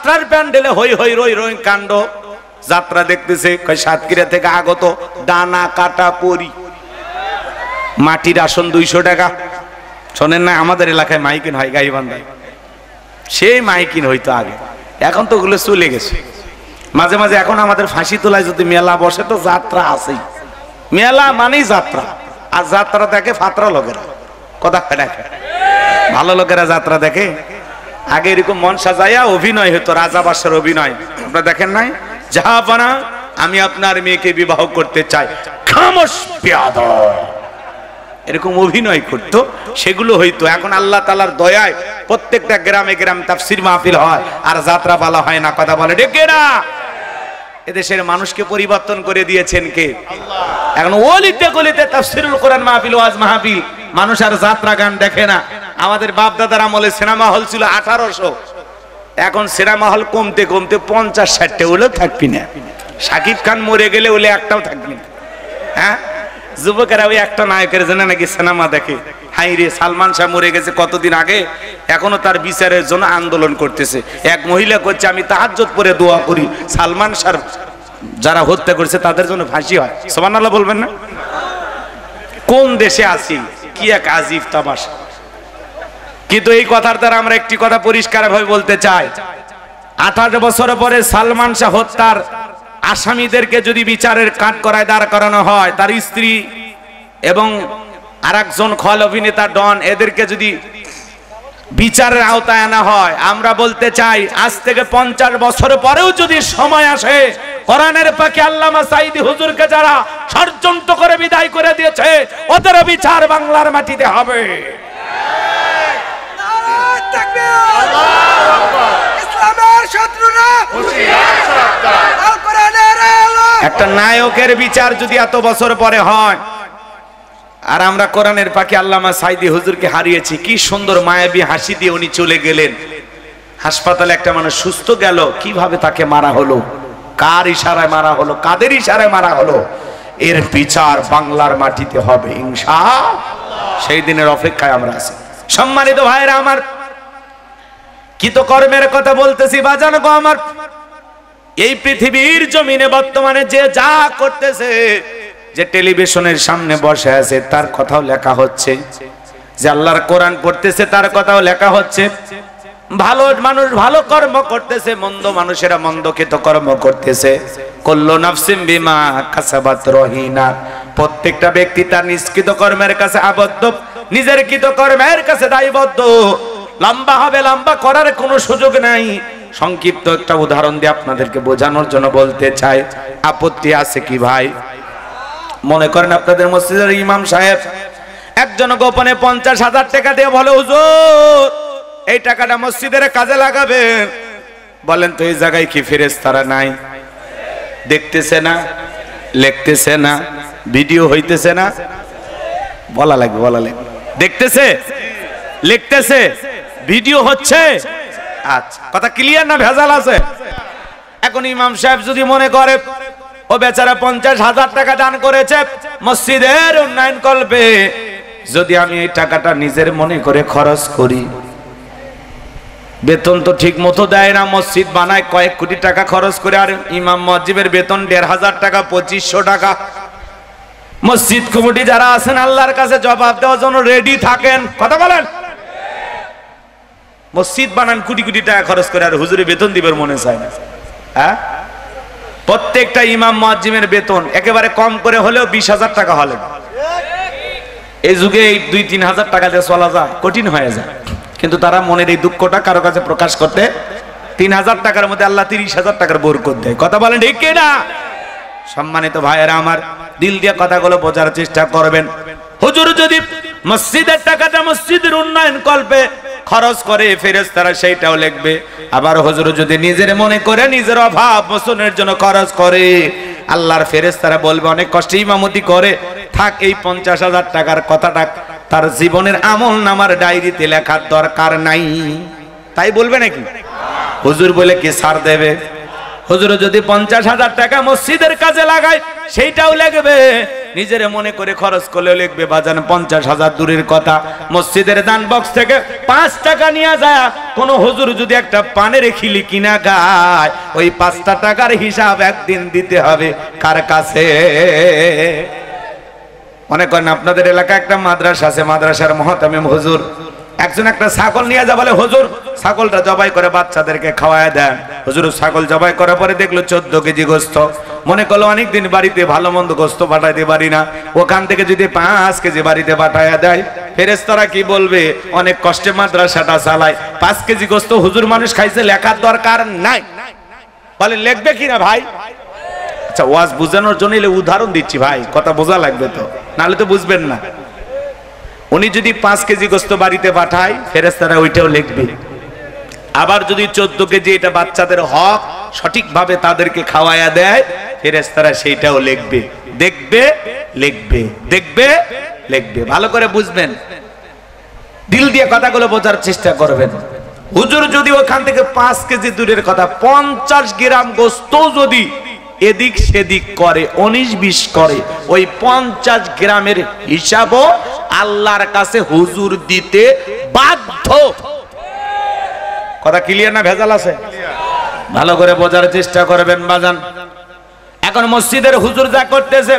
যাত্রার প্যান্ডেলে হই হই রই রই কাণ্ড। যাত্রা দেখতেছে সাতক্ষীরা থেকে আগত ডানা কাটা পরি, মাটির আসন 200 টাকা। শোনেন না, আমাদের এলাকায় মাইকিন হয় গাইবান্ধায়, সেই মাইকিন হইতো আগে, এখন তো ওগুলো চলে গেছে। মাঝে মাঝে এখন আমাদের ফাঁসি তোলায় যদি মেলা বসে তো যাত্রা আছেই, মেলা মানেই যাত্রা। আর যাত্রা দেখে ফাত্রা লোকেরা, কথা দেখে ভালো লোকেরা যাত্রা দেখে। আগে এরকম মন সাজাইয়া অভিনয় হতো, রাজা বাদশার অভিনয় আপনারা দেখেন নাই? জাহাপানা আমি আপনার মেয়েকে বিবাহ করতে চাই, খামোশ বেয়াদব, এরকম অভিনয় করতো, সেগুলো হইতো। এখন আল্লাহ তাআলার দয়ায় প্রত্যেকটা গ্রামে গ্রামে তাফসীর মাহফিল হয় আর যাত্রা পালা হয় না, কথা বলে ডেকে না। এদেশের মানুষকে পরিবর্তন করে দিয়েছেন কে? আল্লাহ। এখন ওলিতে গলিতে তাফসীরুল কোরআন মাহফিল, ওয়াজ মাহফিল, মানুষ আর যাত্রা গান দেখে না। আমাদের বাপ দাদার আমলে সিনেমা হল ছিল 1800, এখন সিনেমা হল কমতে কমতে 50-60টা হলেও থাকবি না। শাকিব খান মরে গেলে ওলে একটাও থাকবি না। হ্যাঁ, যুবকেরা ওই একটা নায়কের জন্য নাকি সিনেমা দেখে। হাই রে, সালমান শাহ মরে গেছে কতদিন আগে, এখনো তার বিচারের জন্য আন্দোলন করতেছে। এক মহিলা করছে আমি তাহাজ্জুদ পড়ে দোয়া করি সালমান শাহ যারা হত্যা করেছে তাদের জন্য ফাঁসি হয়। সুবহানাল্লাহ বলবেন না? কোন দেশে আছি, কি এক আজীব তামাশা। কিন্তু এই কথার দ্বারা আমরা একটি কথা পরিষ্কার ভাবে বলতে চাই, 28 বছর পরে সালমান শাহ হত্যার আসামিদেরকে যদি বিচারের কাঠগড়ায় দাঁড় করানো হয়, তার স্ত্রী এবং আরেকজন খল অভিনেতা ডন, এদেরকে যদি বিচারের আওতায় আনা হয়, আমরা বলতে চাই আজ থেকে 50 বছর পরেও যদি সময় আসে, কোরআনের পাখি আল্লামা সাঈদী হুজুরকে যারা ষড়যন্ত্র করে বিদায় করে দিয়েছে, ওদের বিচার বাংলার মাটিতে হবে। একটা নায়কের বিচার যদি এত বছর পরে হয়, আর আমরা কোরআনের পাখি আল্লামা সাঈদী হুজুরকে হারিয়েছি, কি সুন্দর মায়াবী হাসি দিয়ে উনি চলে গেলেন। হাসপাতালে একটা মানুষ সুস্থ গেল, কিভাবে তাকে মারা হলো, কার ইশারায় মারা হলো, কাদের ইশারায় মারা হলো, এর বিচার বাংলার মাটিতে হবে ইনশাআল্লাহ। সেই দিনের অপেক্ষায় আমরা আছি। সম্মানিত ভাইরা আমার, কৃতকর্মের কথা বলতেছি বাজান গো আমার। এই পৃথিবীর জমিনে বর্তমানে যে যা করতেছে, যে টেলিভিশনের সামনে বসে আছে তার কথাও লেখা হচ্ছে, যে আল্লাহর কোরআন পড়তেছে তার কথাও লেখা হচ্ছে। ভালো মানুষ ভালো কর্ম করতেছে, মন্দ মানুষেরা মন্দ কর্ম করতেছে। কুল্লু নাফসিন বিমা কাসাবাত রহিনা, প্রত্যেকটা ব্যক্তি তার নিষ্কৃত কর্মের কাছে আবদ্ধ, নিজের কৃত কর্মের কাছে দায়বদ্ধ। লম্বা হবে, লম্বা করার কোনো সুযোগ নাই। সংক্ষিপ্ত একটা উদাহরণ দিয়ে আপনাদেরকে বোঝানোর জন্য বলতে চাই, আপত্তি আছে কি ভাই? মনে করেন আপনাদের মসজিদের ইমাম সাহেব একজন গোপনে 50,000 টাকা দিয়ে বলে, হুজুর এই টাকাটা মসজিদের কাজে লাগাবেন। বলেন তো এই জায়গায় কি ফেরেশতারা নাই? দেখতেছে না, লিখতেছে না, ভিডিও হইতেছে না? বলা লাগবে, বলা লাগবে। দেখতেছে, লিখতেছে, ভিডিও হচ্ছে। আচ্ছা, কথা ক্লিয়ার না ভেজাল আছে? এখন ইমাম সাহেব যদি মনে করে ও বেচারা 50,000 টাকা দান করেছে মসজিদের উন্নয়ন কল্পে, যদি আমি এই টাকাটা নিজের মনে করে খরচ করি, বেতন তো ঠিক মতো দেয় না, মসজিদ বানায় কয়েক কোটি টাকা খরচ করে, আর ইমাম মুয়াজ্জিবের বেতন 1,500 টাকা, 2500 টাকা। মসজিদ কমিটি যারা আছেন আল্লাহর কাছে জবাব দেওয়ার জন্য রেডি থাকেন, কথা বলেন। মসজিদ বানান কোটি কোটি টাকা খরচ করে, আর হুজুরের বেতন দিবের মনে চায় না। হ্যাঁ, প্রত্যেকটা ইমাম মুয়াজ্জিমের বেতন একেবারে কম করে হলেও 20,000 টাকা হলে, এই যুগে এই 2-3 হাজার টাকা দিয়ে চলা যায়, কঠিন হয়ে যায়। কিন্তু তারা মনের এই দুঃখটা কারো কাছে প্রকাশ করতে 3,000 টাকার মধ্যে আল্লাহ 30,000 টাকার বরকত দেয়, কথা বলেন ঠিক কি না? সম্মানিত ভাইয়েরা আমার, দিল দিয়ে কথাগুলো বোঝার চেষ্টা করবেন। হুজুর যদি মসজিদের টাকাটা মসজিদের উন্নয়ন কল্পে খরচ করে, ফেরেশতারা সেইটাও লিখবে। আবার হুজুর যদি নিজের মনে করে নিজের অভাব মোচনের জন্য খরচ করে, আল্লাহর ফেরেশতারা বলবে অনেক কষ্টে ইমামতি করে, থাক এই 50,000 টাকার কথাটা তার জীবনের আমল নামার ডায়েরিতে লেখার দরকার নাই। তাই বলবে নাকি? হুজুর বলে কি ছাড় দেবে? হুজুর যদি 50,000 টাকা মসজিদের কাজে লাগায় সেইটাও লাগবে, নিজের মনে করে খরচ করলে লিখবে বাজান 50,000 দূরের কথা। মসজিদের দান বক্স থেকে 5 টাকা নিয়ে যায় কোন হুজুর যদি একটা পানের খিলি কিনা গায়, ওই 5 টাকার হিসাব একদিন দিতে হবে কার কাছে? মনে করেন আপনাদের এলাকায় একটা মাদ্রাসা আছে, মাদ্রাসার মুহতামিম হুজুর একজন একটা ছাগল নিয়ে যা বলে হুজুর ছাগলটা জবাই করে বাচ্চাদেরকে খাওয়ায় দেন। হুজুর ছাগল জবাই করার পরে দেখলো 14 কেজি গোস্ত। মনে করলো অনেকদিন বাড়িতে ভালো মন্দ গোস্ত পাঠাইতে পারি না, ওখান থেকে যদি 5 কেজি বাড়িতে পাঠাইয়া দেয়, ফেরেশতারা কি বলবে? অনেক কষ্টে মাদ্রাসাটা চালায়, 5 কেজি গোস্ত হুজুর মানুষ খাইছে, লেখার দরকার নাই। বলে লিখবে কিনা ভাই? আচ্ছা ওয়াজ বুঝানোর জন্য উদাহরণ দিচ্ছি ভাই, কথা বোঝা লাগবে তো, নাহলে তো বুঝবেন না। উনি যদি 5 কেজি গোস্ত বাড়িতে পাঠায়, ফেরেশতারা ওইটাও লিখবে। আবার যদি 14 কেজি এটা বাচ্চাদের হক সঠিকভাবে তাদেরকে খাওয়ায়া দেয়, ফেরেশতারা সেইটাও লিখবে। দেখবে লিখবে, দেখবে লিখবে। ভালো করে বুঝবেন, দিল দিয়ে কথাগুলো বোঝার চেষ্টা করবেন। হুজুর যদি ওখান থেকে 5 কেজি দূরের কথা 50 গ্রাম গোস্ত যদি এদিক সেদিক করে, 19-20 করে, ওই 50 গ্রামের হিসাবও আল্লাহর কাছে হুজুর দিতে বাধ্য। কথা ক্লিয়ার না ভেজাল আছে? ভালো করে বোঝার চেষ্টা করবেন বাজান। এখন মসজিদের হুজুর যা করতেছে,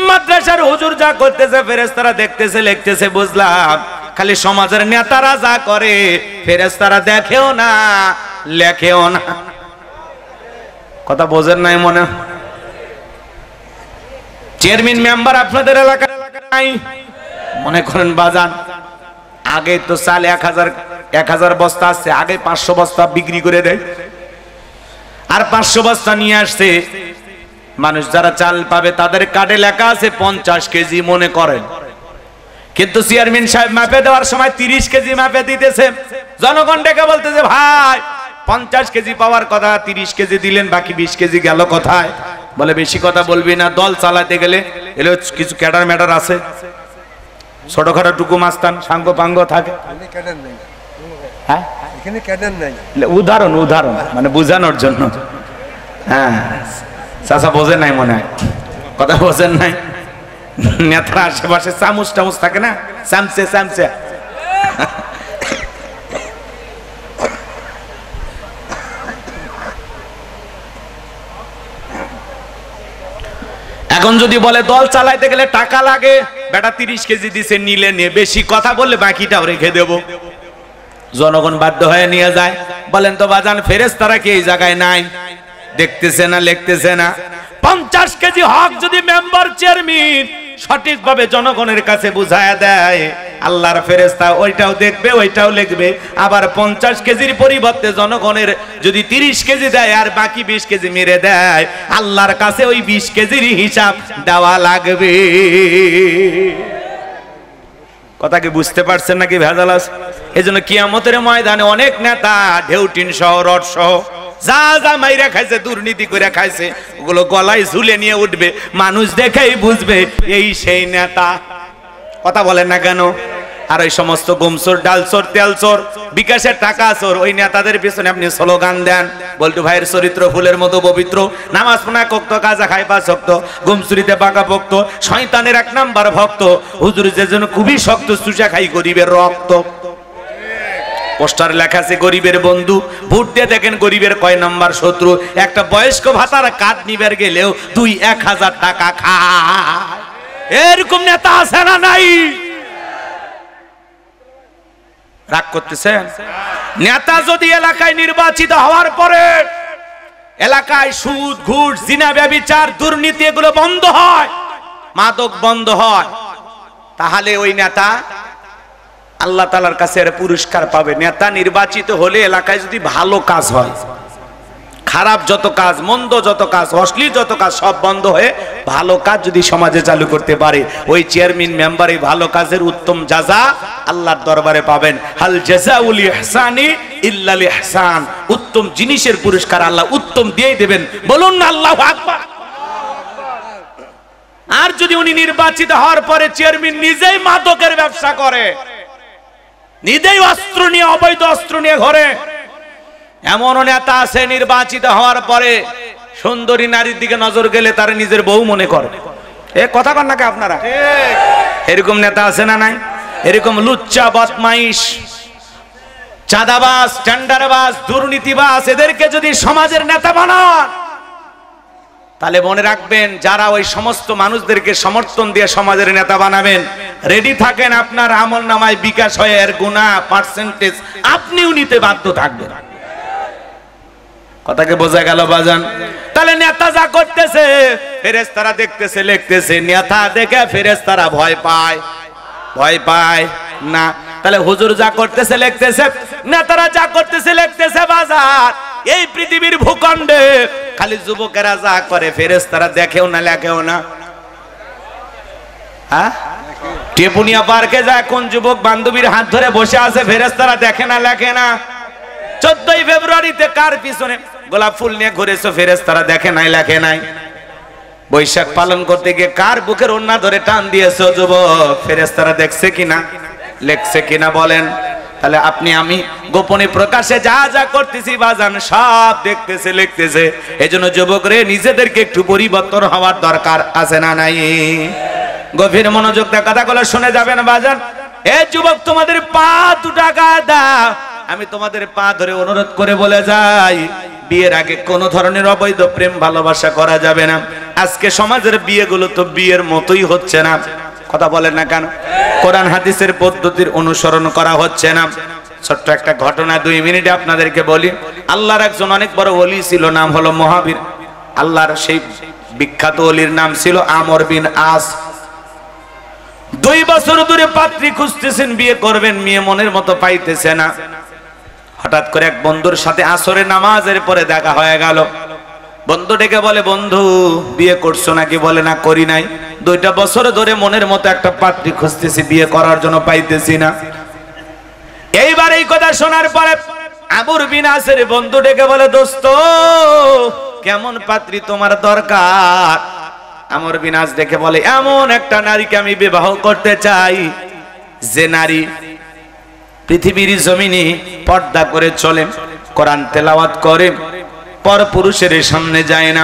মাদ্রাসার হুজুর যা করতেছে, ফেরেশতারা দেখতেছে লিখতেছে বুঝলাম। খালি সমাজের নেতারা যা করে ফেরেশতারা দেখেও না লেখেও না। কথা বোঝেন নাই মনে? চেয়ারম্যান মেম্বার আপনাদের এলাকায় নাই? মনে করেন বাজান আগে তো চাল 1000 বস্তা আসছে, আগে 500 বস্তা বিক্রি করে দেয়, আর 500 বস্তা নিয়ে আসছে। মানুষ যারা চাল পাবে তাদের কার্ডে লেখা আছে 50 কেজি মনে করেন, কিন্তু চেয়ারম্যান সাহেব মাপে দেওয়ার সময় 30 কেজি মাপে দিতেছে। জনগণ ডেকে বলতেছে ভাই 50 কেজি পাওয়ার কথা, 30 কেজি দিলেন, বাকি 20 কেজি গেল কোথায়? বলে বেশি কথা বলবি না, দল চালাতে গেলে এলে কিছু ক্যাডার ম্যাডার আছে, ছোটখাটো টুকু মাস্তান সাঙ্গ পাঙ্গ থাকে। উদাহরণ উদাহরণ মানে বুঝানোর জন্য। হ্যাঁ চাচা বোঝেন নাই মনে হয়, কথা বোঝেন নাই। নেতারা আশেপাশে চামচ টামচ থাকে না, চামচে চামচে। এখন যদি বলে দল চালাইতে গেলে টাকা লাগে, বেটা 30 কেজি দিছে নিলে নে, বেশি কথা বললে বাকিটাও রেখে দেব। জনগণ বাধ্য হয়ে নিয়ে যায়। বলেন তো বাজান ফেরেশতারা কি এই জায়গায় নাই? দেখতেছে না লিখতেছে না? 50 কেজি হক যদি মেম্বার চেয়ারম্যান সঠিকভাবে জনগণের কাছে বুঝায়া দেয়, আল্লাহর ফেরেশতা ওইটাও দেখবে ওইটাও লিখবে। আবার 50 কেজির পরিবর্তে জনগণের যদি 30 কেজি দেয় আর বাকি 20 কেজি মেরে দেয়, আল্লাহর কাছে ওই 20 কেজির হিসাব দেওয়া লাগবে। কথা কি বুঝতে পারছেন নাকি ভেজাল আছে? এজন্য কিয়ামতের ময়দানে অনেক নেতা ঢেউটিন সহ রড সহ যা যা মাইরা খাইছে, দুর্নীতি করে খাইছে, ওগুলো গলায় ঝুলে নিয়ে উঠবে, মানুষ দেখেই বুঝবে এই সেই নেতা। কথা বলেন না কেন? আর ওই সমস্ত গমচোর, ডালচোর, তেলচোর, বিকাশের টাকা চোর, ওই নেতাদের পিছনে আপনি স্লোগান দেন, বল্টু ভাইয়ের চরিত্র ফুলের মতো পবিত্র, নামাজ পড়া কক্ত, কাজা খাইবা শক্ত, গমচুরিতে পাকা ভক্ত, শয়তানের 1 নাম্বার ভক্ত, হুজুর যে জন্য খুবই শক্ত, চুষা খাই গরিবের রক্ত। পোস্টার লেখা আছে গরিবের বন্ধু, ভোট দিয়ে দেখেন গরিবের কয় নাম্বার শত্রু। একটা বয়স্ক ভাতার কার্ড নিবার গেলেও 2-1000 টাকা খায়। এরকম নেতা আছে না নাই? রাগ করতেছেন? নেতা যদি এলাকায় নির্বাচিত হওয়ার পরে এলাকায় সুদ, ঘুষ, জিনা, ব্যভিচার, দুর্নীতি এগুলো বন্ধ হয়, মাদক বন্ধ হয়, তাহলে ওই নেতা আল্লাহ তাআলার কাছে এর পুরস্কার পাবে। নেতা নির্বাচিত হলে এলাকায় যদি ভালো কাজ হয়, খারাপ যত কাজ, মন্দ যত কাজ, অশ্লীল যত কাজ সব বন্ধ হয়ে ভালো কাজ যদি সমাজে চালু করতে পারে, ওই চেয়ারম্যান মেম্বার এই ভালো কাজের উত্তম জাযা আল্লাহর দরবারে পাবেন। হাল জাযাউল ইহসানি ইল্লাল ইহসান, উত্তম জিনিসের পুরস্কার আল্লাহ উত্তম দিয়েই দেবেন। বলুন না আল্লাহু আকবার। আর যদি উনি নির্বাচিত হওয়ার পরে চেয়ারম্যান নিজেই মাদকের ব্যবসা করে, নিজেই অস্ত্র নিয়ে, অবৈধ অস্ত্র নিয়ে ঘরে, এমন নেতা আছে নির্বাচিত হওয়ার পরে সুন্দরী নারীর দিকে নজর গেলে তার নিজের বউ মনে করে, এ কথা কন নাকি আপনারা? এরকম নেতা আছে না নাই? এরকম লুচ্চা বদমাইশ চাঁদাবাজ টেন্ডারবাজ দুর্নীতিবাজ এদেরকে যদি সমাজের নেতা বানান তাহলে মনে রাখবেন যারা ওই সমস্ত মানুষদেরকে সমর্থন দিয়ে সমাজের নেতা বানাবেন রেডি থাকেন, আপনার আমলনামায় বিকাশ হয়ে এর গুনাহ পার্সেন্টেজ আপনিও নিতে বাধ্য থাকবেন। কথাকে বোঝা গেল বাজান? তাহলে নেতা যা করতেছে ফেরেশতারা দেখতেছে লিখতেছে, নেতা দেখে ফেরেশতারা ভয় পায়? ভয় পায় না। তাহলে হুজুর যা করতেছে লিখতেছে, নেতারা যা করতেছে লিখতেছে বাজার, এই পৃথিবীর ভূখণ্ডে খালি যুবকেরা যা করে ফেরেশতারা দেখেও না লেখেও না। হ্যাঁ, টেপুনিয়া পার্কে যায় কোন যুবক বান্ধবীর হাত ধরে বসে আছে ফেরেশতারা দেখে না লেখে না? 14ই ফেব্রুয়ারিতে কার পিছনে গোলাপ ফুল নিয়ে ঘুরেছো ফেরেশতারা দেখে নাই লেখে নাই? বৈশাখ পালন করতে গিয়ে কার বুকের ওন্না ধরে টান দিয়েছো যুবক ফেরেশতারা দেখছে কিনা লেখছে কিনা বলেন? তাহলে আপনি আমি গোপনে প্রকাশে যা যা করতেছি বাজান সব দেখতেছে লিখতেছে। এজন্য যুবক রে নিজেদেরকে একটু পরিবর্তন হওয়ার দরকার আছে না নাই? গভীর মনোযোগ দিয়ে কথাগুলো শুনে যাবেন বাজান। এ যুবক তোমাদের পা দুটা গাদা, আমি তোমাদের পা ধরে অনুরোধ করে বলে যাই, বিয়ের আগে কোন ধরনের অবৈধ প্রেম ভালোবাসা করা যাবে না। আজকে সমাজের বিয়েগুলো তো বিয়ের মতোই হচ্ছে না। কথা বলেন না কেন? কোরআন হাদিসের পদ্ধতির অনুসরণ করা হচ্ছে না। ছোট্ট একটা ঘটনা 2 মিনিটে আপনাদেরকে বলি। আল্লাহর একজন অনেক বড় ওলি ছিল, নাম হলো মহাবীর। আল্লাহর সেই বিখ্যাত ওলির নাম ছিল আমর বিন আস। 2 বছর ধরে পাত্রী খুঁজতেছেন, বিয়ে করবেন, মেয়ে মনের মতো পাইতেছে না। হঠাৎ করে এক বন্ধুর সাথে আসরের নামাজের পরে দেখা হয়ে গেল। বন্ধু ডেকে বলে, বন্ধু বিয়ে করছো নাকি? বলে না, করি নাই। 2টা বছর ধরে মনের মতো একটা পাত্রী খুঁজতেছি, বিয়ে করার জন্য পাইতেছি না। এইবার এই কথা শোনার পরে আমর বিন আসের বন্ধু ডেকে বলে, দোস্ত কেমন পাত্রী তোমার দরকার? আমর বিন আস ডেকে বলে, এমন একটা নারীকে আমি বিবাহ করতে চাই যে নারী পৃথিবীর জমিনে পর্দা করে চলে, কোরআন তেলাওয়াত করে, পর পুরুষের সামনে যায় না।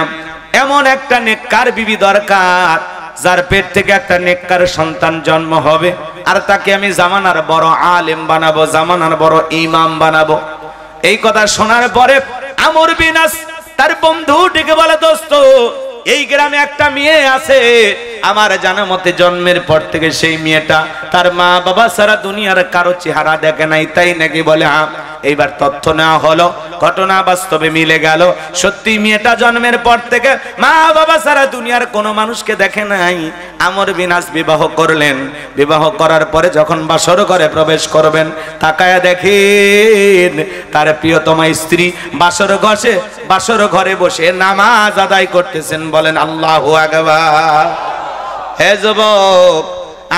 এমন একটা নেককার বিবি দরকার যার পেট থেকে একটা নেককার সন্তান জন্ম হবে, আর তাকে আমি জামানার বড় আলেম বানাবো, জামানার বড় ইমাম বানাবো। এই কথা শোনার পরে আমর বিন আস তার বন্ধু ডেকে বলে, দোস্ত এই গ্রামে একটা মেয়ে আছে, আমার জানা মতে জন্মের পর থেকে সেই মেয়েটা তার মা বাবা সারা দুনিয়ার কারো চেহারা দেখে নাই, তাই নাকি? বলে হ্যাঁ। এইবার তথ্য নেওয়া হলো, ঘটনা বাস্তবে মিলে গেল। সত্যি মেয়েটা জন্মের পর থেকে মা বাবা সারা দুনিয়ার কোনো মানুষকে দেখে নাই। আমর বিন আস বিবাহ করলেন। বিবাহ করার পরে যখন বাসর ঘরে প্রবেশ করবেন, তাকায়া দেখেন তার প্রিয়তমা স্ত্রী বাসর ঘরে বসে নামাজ আদায় করতেছেন। বলেন আল্লাহু আকবার। হে যুবক,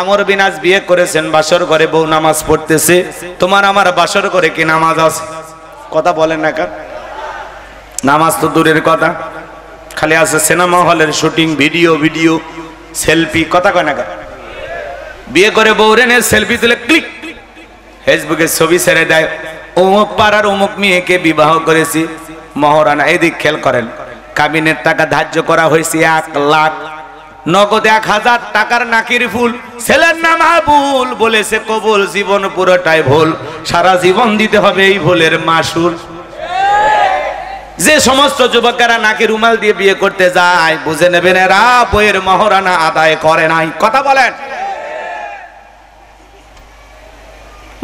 আমর বিন আস বিয়ে করেছেন, বাসর ঘরে বউ নামাজ পড়তেছে, তোমার আমার বাসর ঘরে কি নামাজ আছে? কথা বলেন না কেন? নামাজ তো দূরের কথা, খালি আছে সিনেমা হলের শুটিং, ভিডিও সেলফি। কথা কয় না কেন? বিয়ে করে বউরে নিয়ে সেলফি তুলে ক্লিক ফেসবুকে ছবি ছেড়ে দেয়, অমুক পাড়ার অমুক মেয়েকে বিবাহ করেছি, মহারানা। এদিক খেয়াল করেন, কাবিনের টাকা ধার্য করা হয়েছে 1 লাখ, নগদ 1000 টাকার নাকির ফুল। ছেলের নাম আবুল, বলেছে কবুল, জীবন পুরোটাই ভুল, সারা জীবন দিতে হবে এই ভুলের মাসুল। যে সমস্ত যুবকেরা নাকি রুমাল দিয়ে বিয়ে করতে যায়, বুঝে নেবেন এরা বইয়ের মহারানা আদায় করে নাই। কথা বলেন।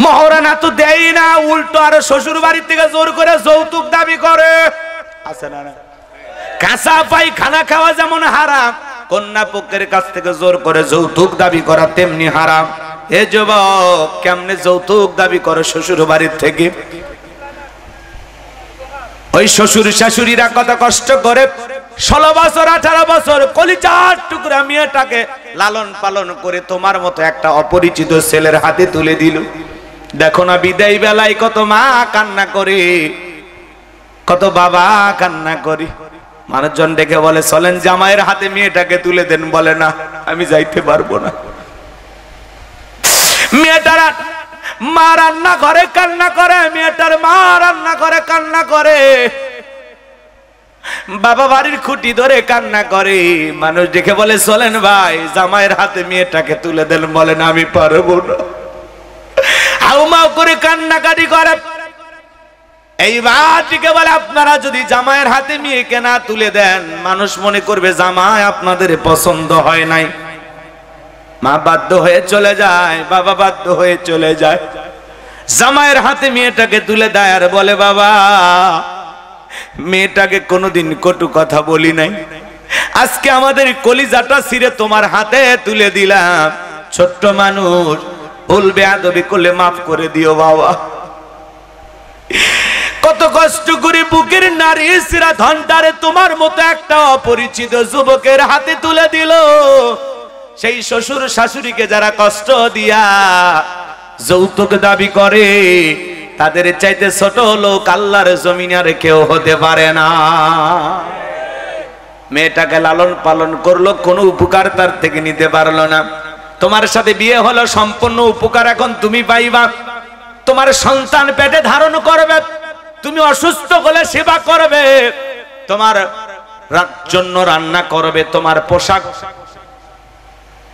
মহারানা তো দেয় না, উল্টো আরো শ্বশুর বাড়ির থেকে জোর করে যৌতুক দাবি করে। আছে না? কাঁচা পায়খানা খাওয়া যেমন হারাম, কন্যা পক্ষের কাছ থেকে জোর করে যৌতুক দাবি করা তেমনি হারাম। এ যুবক, কেমনে যৌতুক দাবি করে শ্বশুর বাড়ির থেকে? ওই শ্বশুর শাশুড়িরা কত কষ্ট করে 16 বছর 18 বছর কলিজার টুকরা মেয়েটাকে লালন পালন করে তোমার মতো একটা অপরিচিত ছেলের হাতে তুলে দিল। দেখো না বিদায় বেলায় কত মা কান্না করে, কত বাবা কান্না করে। মানুষজন ডেকে বলে, চলেন জামাইয়ের হাতে মেয়েটাকে তুলে দেন। বলে না, আমি যাইতে পারবো না। মেয়েটার মা রান্না ঘরে কান্না করে, মেয়েটার মা রান্না করে কান্না করে। বাবা বাড়ির খুঁটি ধরে কান্না করে, মানুষ দেখে বলে চলেন ভাই জামাইয়ের হাতে মেয়েটাকে তুলে দেন, বলেন আমি পারবো না, হাউমাউ করে কান্নাকাটি করে। এই বাড়িকে বলে আপনারা যদি জামাইয়ের হাতে মেয়েকে না তুলে দেন, মানুষ মনে করবে জামাই আপনাদের পছন্দ হয় নাই। মা বাধ্য হয়ে চলে যায়, বাবা বাধ্য হয়ে চলে যায়, জামাইয়ের হাতে মেয়েটাকে তুলে দেয় আর বলে বাবা মেয়েটাকে কোনোদিন কটু কথা বলি নাই, আজকে আমাদের কলিজাটা ছিঁড়ে তোমার হাতে তুলে দিলাম, ছোট্ট মানুষ ভুল বেয়াদবি করলে মাফ করে দিও বাবা। কত কষ্ট করে বুকের নারী সিরা ধনটারে তোমার মতো একটা অপরিচিত যুবকের হাতে তুলে দিল। সেই শ্বশুর শাশুড়িকে যারা কষ্ট দিয়া যৌতুক দাবি করে, তাদের চাইতে ছোট লোক আল্লাহর জমিনে আর কেউ হতে পারে না। মেয়েটাকে লালন পালন করলো, কোনো উপকার তার থেকে নিতে পারলো না। তোমার সাথে বিয়ে হলো, সম্পূর্ণ উপকার এখন তুমি পাইবা। তোমার সন্তান পেটে ধারণ করবে, তুমি অসুস্থ হলে সেবা করবে, তোমার জন্য রান্না করবে, তোমার পোশাক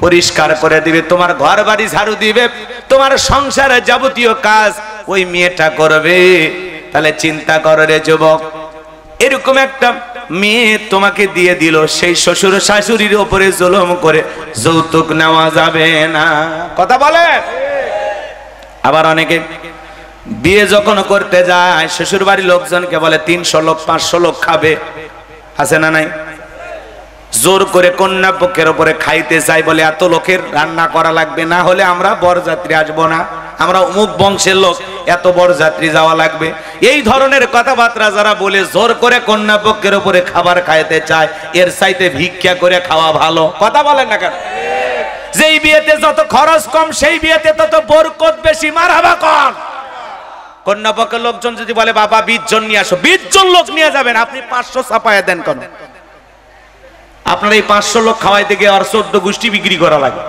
পরিষ্কার করে দিবে, তোমার ঘর বাড়ি ঝাড়ু দিবে, তোমার সংসারের যাবতীয় কাজ ওই মেয়েটা করবে। তাহলে চিন্তা করো রে যুবক, এরকম একটা মেয়ে তোমাকে দিয়ে দিল, সেই শ্বশুর শাশুড়ির উপরে জুলুম করে যৌতুক নেওয়া যাবে না, কথা বলে। আবার অনেকে বিয়ে যখন করতে যায় শ্বশুর বাড়ির লোকজনকে বলে 300 লোক 500 লোক খাবে, আছে না নাই? জোর করে কন্যা পক্ষের উপরে খাইতে চাই, বলে এত লোকের রান্না করা লাগবে, না হলে আমরা বরযাত্রী আসবো না, আমরা অমুক বংশের লোক, এত বরযাত্রী যাওয়া লাগবে। এই ধরনের কথাবার্তা যারা বলে জোর করে কন্যা পক্ষের উপরে খাবার খাইতে চায়, এর চাইতে ভিক্ষা করে খাওয়া ভালো, কথা বলেন না কেন? যেই বিয়েতে যত খরচ কম সেই বিয়েতে তত বরকত বেশি, মারহাবা কর। কন্যা পক্ষের লোকজন যদি বলে বাবা 20 জন নিয়ে আসো, 20 জন লোক নিয়ে যাবেন, আপনি 500 ছাপায়া দেন কেন? আপনার এই 500 লোক খাওয়াইতে গিয়ে আর 14 গোষ্ঠী বিক্রি করা লাগে,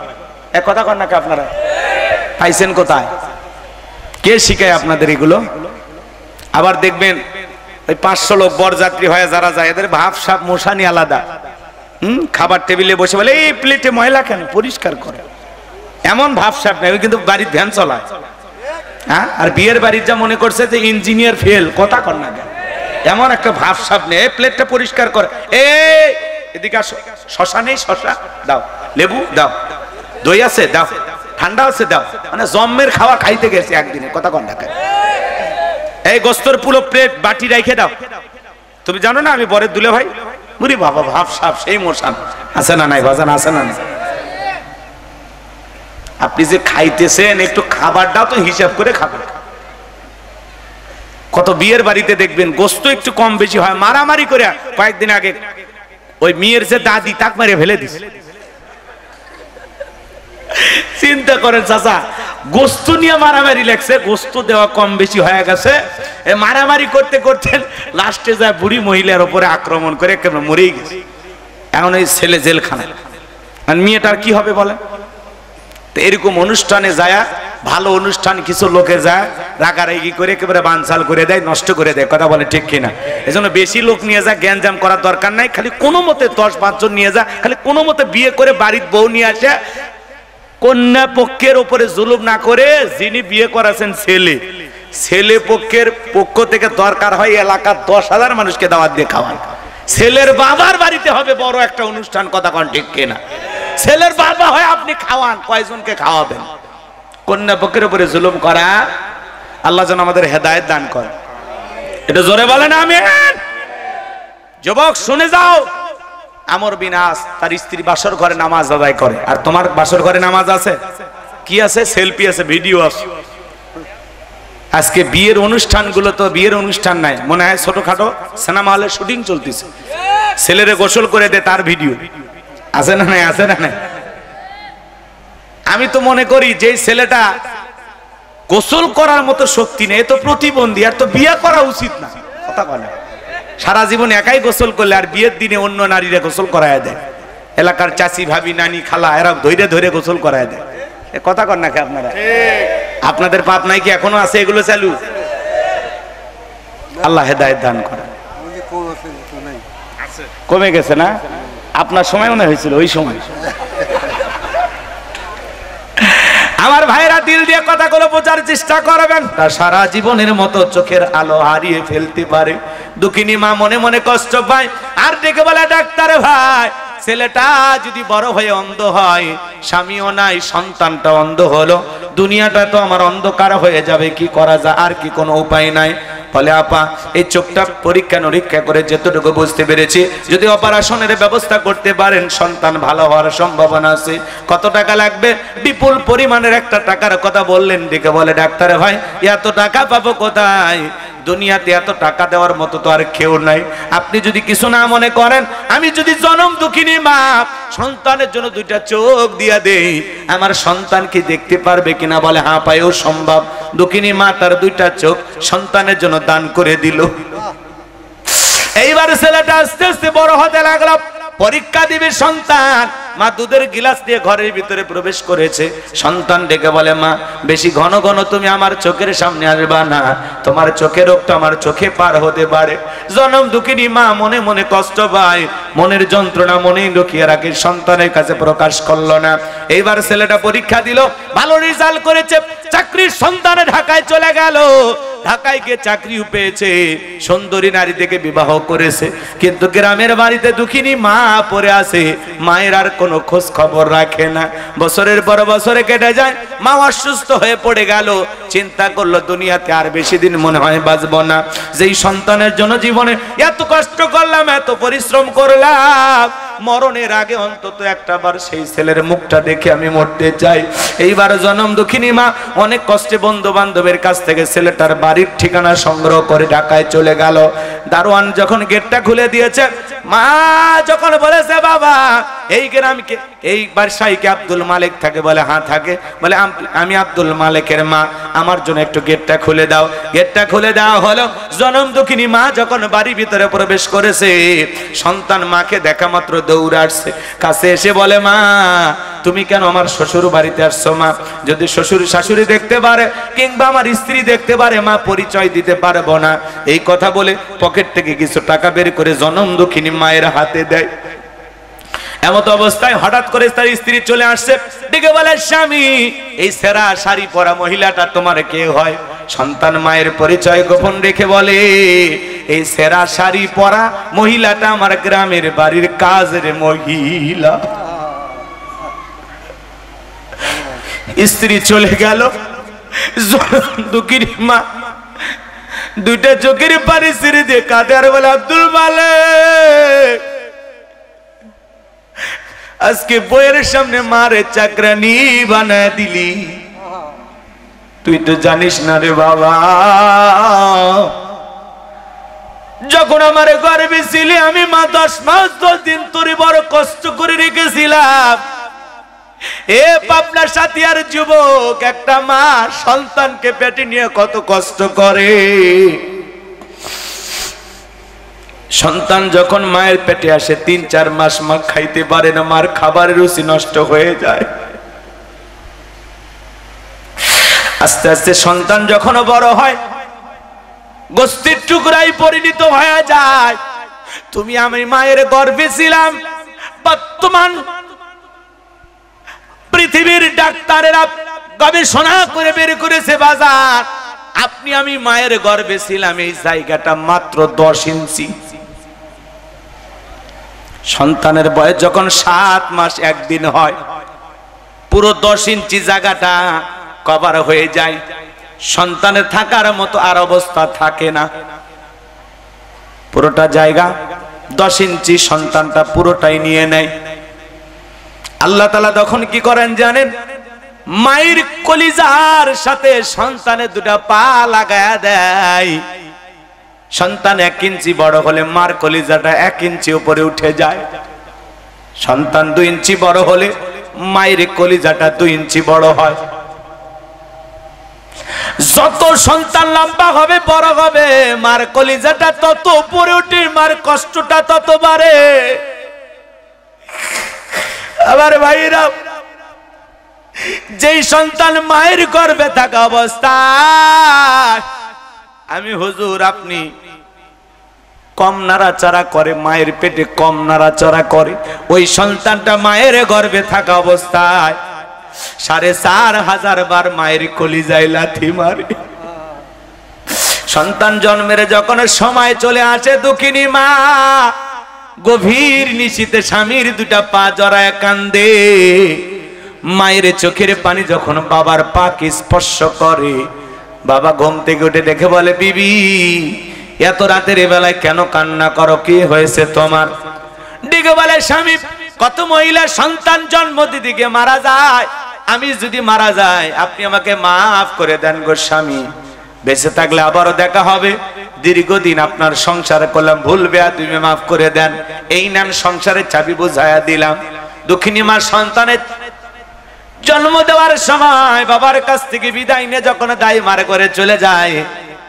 এক কথা কন নাকি? আপনারা পাইছেন কোথায়? কে শিখায় আপনাদের এগুলো? আবার দেখবেন ওই 500 লোক বরযাত্রী হয়ে যারা যায়, এদের ভাব সাপ মশানি আলাদা। খাবার টেবিলে বসে বলে এই প্লেটে ময়লা কেন, পরিষ্কার করে, এমন ভাব সাপ নেই, কিন্তু বাড়ির ভ্যান চলায়। হ্যাঁ, আর বিয়ের বাড়ির যা মনে করছে যে ইঞ্জিনিয়ার ফেল, কথা কর না কেন? এমন একটা ভাব সাপ নেই, প্লেটটা পরিষ্কার করে, এই এদিকে আসো, শশা নেই, শশা দাও, লেবু দাও, দই আছে দাও, ঠান্ডা আছে দাও, মানে জম্মের খাওয়া খাইতে গেছে একদিনে, কথা কন না কেন? এই গোস্তর পুরো প্লেট বাটি রেখে দাও। তুমি জানো না আমি বরের দুলে ভাই? মুরি বাবা ভাব সাপ সেই মশান, আছে না নাই বাজান, আছে না নাই? আপনি যে খাইতেছেন একটু খাবারটাও তো হিসাব করে খাবেন। কত বিয়ের বাড়িতে দেখবেন গোস্ত একটু কম বেশি হয়, মারামারি করে। কয়েকদিন আগে ওই মেয়ের যে দাদি তাক মেরে ফেলে দিছে। চিন্তা করেন চাচা, গোস্ত নিয়ে মারামারি লাগছে, গোস্ত দেওয়া কম বেশি হয়ে গেছে, মারামারি করতে করতে লাস্টে যায় বুড়ি মহিলার উপরে আক্রমণ করে একেবারে মরেই গেছে। এখন ওই ছেলে জেলখানায়, আর মেয়েটার কি হবে বলেন? তো এরকম অনুষ্ঠানে যায়, ভালো অনুষ্ঠান কিছু লোকে যায় রাগারাগি করে একেবারে বানচাল করে দেয়, নষ্ট করে দেয়, কথা বলে ঠিক কিনা? এজন্য বেশি লোক নিয়ে যা জ্ঞানজাম করার দরকার নাই, খালি কোনো মতে 10-5 জন নিয়ে যা, খালি কোনো মতে বিয়ে করে বাড়ির বউ নিয়ে আসে, কন্যা পক্ষের উপরে জুলুম না করে। যিনি বিয়ে করাছেন ছেলে, ছেলে পক্ষের পক্ষ থেকে দরকার হয় এলাকার 10,000 মানুষকে দাওয়াত দিয়ে খাওয়ান। ছেলের বাবার বাড়িতে হবে বড় একটা অনুষ্ঠান, কথা কন ঠিক কিনা? ছেলের বাবা হয় আপনি খাওয়ান, কয়জনকে খাওয়াবেন? কন্যা পক্ষের উপরে জুলুম করা, আল্লাহ যেন আমাদের হেদায়েত দান করে। এটা জোরে বলেন আমিন। যুবক শুনে যাও, আমর বিন আস তার স্ত্রী বাসর ঘরে নামাজ আদায় করে, আর তোমার বাসর ঘরে নামাজ আছে কি? আছে সেলফি আছে, ভিডিও আছে। আজকে বিয়ের অনুষ্ঠানগুলো তো বিয়ের অনুষ্ঠান নাই, মনে হয় ছোটখাটো সিনেমা হলে শুটিং চলতেছে, ছেলেরে গোসল করে দে তার ভিডিও আছে না নাই? আছে না নাই? আমি তো মনে করি যে ছেলেটা গোসল করার মতো শক্তি নেই, এ তো প্রতিবন্ধী, আর তো বিয়ে করা উচিত না, কথা বলে। সারা জীবন একাই গোসল করলে আর বিয়ের দিনে অন্য নারীরা গোসল করায় দেয়, এলাকার চাচি ভাবি নানি খালা এরা ধৈর্য ধরে গোসল করায় দেয়, কথা কন নাকি আপনারা? আপনাদের পাপ নাই কি এখনো আছে এগুলো চালু? আল্লাহ হেদায়েত দান করেন। কমে গেছে না? আপনার সময় মনে হয়েছিল ওই সময়। আমার ভাইরা দিল দিয়ে কথাগুলো বোঝার চেষ্টা করবেন। তা সারা জীবনের মতো চোখের আলো হারিয়ে ফেলতে পারে। দুঃখিনী মা মনে মনে কষ্ট পায়, আর ডেকে বলে ডাক্তার ভাই, ছেলেটা যদি বড় হয়ে অন্ধ হয়, স্বামীও নাই, সন্তানটা অন্ধ হলো, দুনিয়াটা তো আমার অন্ধকার হয়ে যাবে, কি করা যায়? আর কি কোনো উপায় নাই? ফলে আপা এই চোখটা পরীক্ষা নিরীক্ষা করে যেতটুকু বুঝতে পেরেছি, যদি অপারেশনের ব্যবস্থা করতে পারেন সন্তান ভালো হওয়ার সম্ভাবনা আছে। কত টাকা লাগবে? বিপুল পরিমাণের একটা টাকার কথা বললেন। ডেকে বলে ডাক্তার ভাই, এত টাকা পাবো কোথায়? দুনিয়াতে এত টাকা দেওয়ার মতো তো আর কেউ নাই। আপনি যদি কিছু না মনে করেন, আমি যদি জনম দুঃখিনী মা সন্তানের জন্য দুইটা চোখ দিয়া দেই, আমার সন্তান কি দেখতে পারবে কিনা? বলে হ্যাঁ পায়েও সম্ভব। দুঃখিনী মা তার দুইটা চোখ সন্তানের জন্য দান করে দিল। এইবার ছেলেটা আস্তে আস্তে বড় হতে লাগলো, পরীক্ষা দিবে সন্তান। মা দুধের গিলাস দিয়ে ঘরের ভিতরে প্রবেশ করেছে। সন্তান ডেকে বলে মা, বেশি ঘন ঘন তুমি আমার চোখের সামনে আসবা না, তোমার চোখের রোগটা আমার চোখে পার হতে পারে। জনম দুঃখিনী মা মনে মনে কষ্ট পায়, মনের যন্ত্রণা মনেই লুকিয়ে রাখে, সন্তানের কাছে প্রকাশ করলো না। এইবার ছেলেটা পরীক্ষা দিল, ভালো রেজাল্ট করেছে, চাকরির সন্ধানে ঢাকায় চলে গেল। ঢাকায় গিয়ে চাকরিও পেয়েছে, সুন্দরী নারী থেকে বিবাহ করেছে। কিন্তু গ্রামের বাড়িতে দুঃখিনী মা পড়ে আছে, মায়ের আর কোনো খোঁজ খবর রাখে না। বছরের পর বছরে কেটে যায়, মা অসুস্থ হয়ে পড়ে গেল। চিন্তা করলো দুনিয়াতে আর বেশি দিন মনে হয় বাঁচবো না। যেই সন্তানের জন্য জীবনে এত কষ্ট করলাম, এত পরিশ্রম করলাম, মরণের আগে অন্তত একটা বার সেই ছেলের মুখটা দেখে আমি মরতে চাই। এইবার জনম দুঃখিনী মা অনেক কষ্টে বন্ধু বান্ধবের কাছ থেকে ছেলেটার বাড়ির ঠিকানা সংগ্রহ করে ঢাকায় চলে গেল। দারোয়ান যখন গেটটা খুলে দিয়েছে, মা যখন বলেছে বাবা এই গ্রামকে এই বাসায় কি আব্দুল মালিক থাকে? বলে হ্যাঁ থাকে। বলে আমি আব্দুল মালিকের মা, আমার জন্য একটু গেটটা খুলে দাও। গেটটা খুলে দেওয়া হলো। জনম দুঃখিনী মা যখন বাড়ির ভিতরে প্রবেশ করেছে, সন্তান মাকে দেখা মাত্র দৌড়ে আসছে, কাছে এসে বলে মা তুমি কেন আমার শ্বশুর বাড়িতে আসছো? মা যদি শ্বশুর শাশুড়ি দেখতে পারে কিংবা আমার স্ত্রী দেখতে পারে, মা পরিচয় দিতে পারবো না। এই কথা বলে পকেট থেকে কিছু টাকা বের করে জনম দুঃখিনী মায়ের হাতে দেয়। এমত অবস্থায় হঠাৎ করে তার স্ত্রী চলে আসছে, ডেকে বলে স্বামী এই সেরা শাড়ি পরা মহিলাটা তোমার কে হয়? সন্তান মায়ের পরিচয় গোপন রেখে বলে এই সেরা শাড়ি পরা মহিলাটা আমার গ্রামের বাড়ির কাজের মহিলা। স্ত্রী চলে গেল। দুঃখিনী মা দুইটা চোখের পানি ছেড়ে দিয়ে কাঁদে আর বলে আব্দুল মালিক আজকে বইয়ের সামনে মারে চাকরানি বানায় দিলি, তুই তো জানিস না রে বাবা, যখন আমার গর্ভে ছিলি আমি মা 10 মাস 10 দিন তোরে বড় কষ্ট করে রেখেছিলাম। এ পাবনা সাথিয়ার যুবক একটা মা সন্তানকে পেটে নিয়ে কত কষ্ট করে। সন্তান যখন মায়ের পেটে আসে 3-4 মাস মা খাইতে পারে না, মার খাবারের রুচি নষ্ট হয়ে যায়। আস্তে আস্তে সন্তান যখন বড় হয় গোস্তের টুকরাই পরিণত হয়ে যায়। তুমি আমি মায়ের গর্ভে ছিলাম, বর্তমান পৃথিবীর ডাক্তারেরা গবেষণা করে বের করেছে বাজার, আপনি আমি মায়ের গর্ভে ছিলাম এই জায়গাটা মাত্র 10 ইঞ্চি। সন্তানের বয়স যখন 7 মাস 1 দিন হয়, পুরো 10 ইঞ্চি জায়গাটা কভার হয়ে যায়। সন্তানের থাকার মতো আর অবস্থা থাকে না, পুরোটা জায়গা 10 ইঞ্চি সন্তানটা পুরোটাই নিয়ে নেয়। আল্লাহ তাআলা তখন কি করেন জানেন? মায়ের কলিজার সাথে সন্তানের দুটা পা লাগায়া দেয়। সন্তান 1 ইঞ্চি বড় হলে মার কলিজাটা 1 ইঞ্চি উপরে উঠে যায়। সন্তান 2 ইঞ্চি বড় হলে মায়ের কলিজাটা 2 ইঞ্চি বড় হয়। যত সন্তান লম্বা হবে বড় হবে মার কলিজাটা তত উপরে উঠে, মার কষ্টটা তত বাড়ে। আবার ভাইরা যেই সন্তান মায়ের গর্ভে থাকা অবস্থায় আমি হুজুর আপনি কম নাড়াচাড়া করে, মায়ের পেটে কম নাড়াচাড়া করে, ওই সন্তানটা মায়ের গর্ভে থাকা অবস্থায় 4500 বার মায়ের কলিজায় লাথি মারে। সন্তান জন্মের যখন সময় চলে আসে, দুঃখিনী মা গভীর নিশীতে স্বামীর দুটা পা জড়ায় কান্দে। মায়ের চোখের পানি যখন বাবার পাকে স্পর্শ করে, বাবা ঘুম থেকে উঠে দেখে বলে, বিবি এত রাতের বেলায় কেন কান্না করো, কি হয়েছে তোমার? ডেকে বলে, স্বামী কত মহিলা সন্তান জন্ম দিদিকে মারা যায়, আমি যদি মারা যাই আপনি আমাকে মাফ করে দেন গো স্বামী, বেঁচে থাকলে আবারও দেখা হবে, দীর্ঘদিন আপনার সংসার করলাম, ভুল বেয়াদবি মাফ করে দেন, এই নেন সংসারের চাবি বুঝাইয়া দিলাম। দুঃখিনী মা সন্তানের জন্ম দেওয়ার সময় বাবার কাছ থেকে বিদায় নিয়ে যখন দায় মারে করে চলে যায়,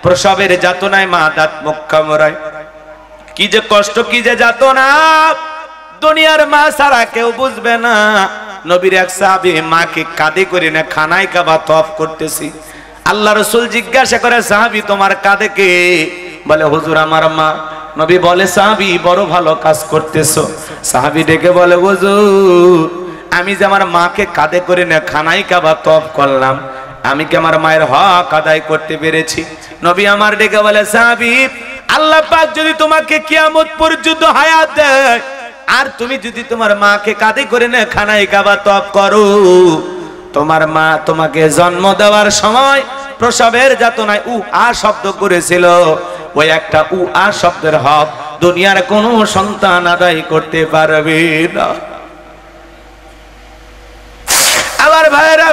প্রসবের যাতনায় মা দাঁত মুখ কামড়ায়। কি যে কষ্ট, কি যে যাতনা, দুনিয়ার মা ছাড়া কেউ বুঝবে না। নবীর এক সাহাবী মাকে কাঁধে করে না খানায় কাবা তওয়াফ করতেছি, আল্লাহ রাসূল জিজ্ঞাসা করে, সাহাবী তোমার কাঁধে কে? বলে, হুজুর আমার মা। নবী বলে, সাহাবী বড় ভালো কাজ করতেছো। সাহাবী ডেকে বলে, হুজুর আমি যে আমার মাকে কাঁধে করে না খানায় কাবা তওয়াফ করলাম, আমি কি আমার মায়ের হক আদায় করতে পেরেছি? নবী আমার ডেকে বলে, সাহাবী আল্লাহ পাক যদি তোমাকে কিয়ামত পর্যন্ত হায়াত দেয়, আর তুমি যদি তোমার মাকে কাঁধে করে না খানায় কাবা তওয়াফ করো, তোমার মা তোমাকে জন্ম দেওয়ার সময় প্রসবের যাতনায় আ শব্দ করেছিল, ওই একটা আ শব্দের হক দুনিয়ার কোনো সন্তান আদায় করতে পারবে না। আমার ভাইরা,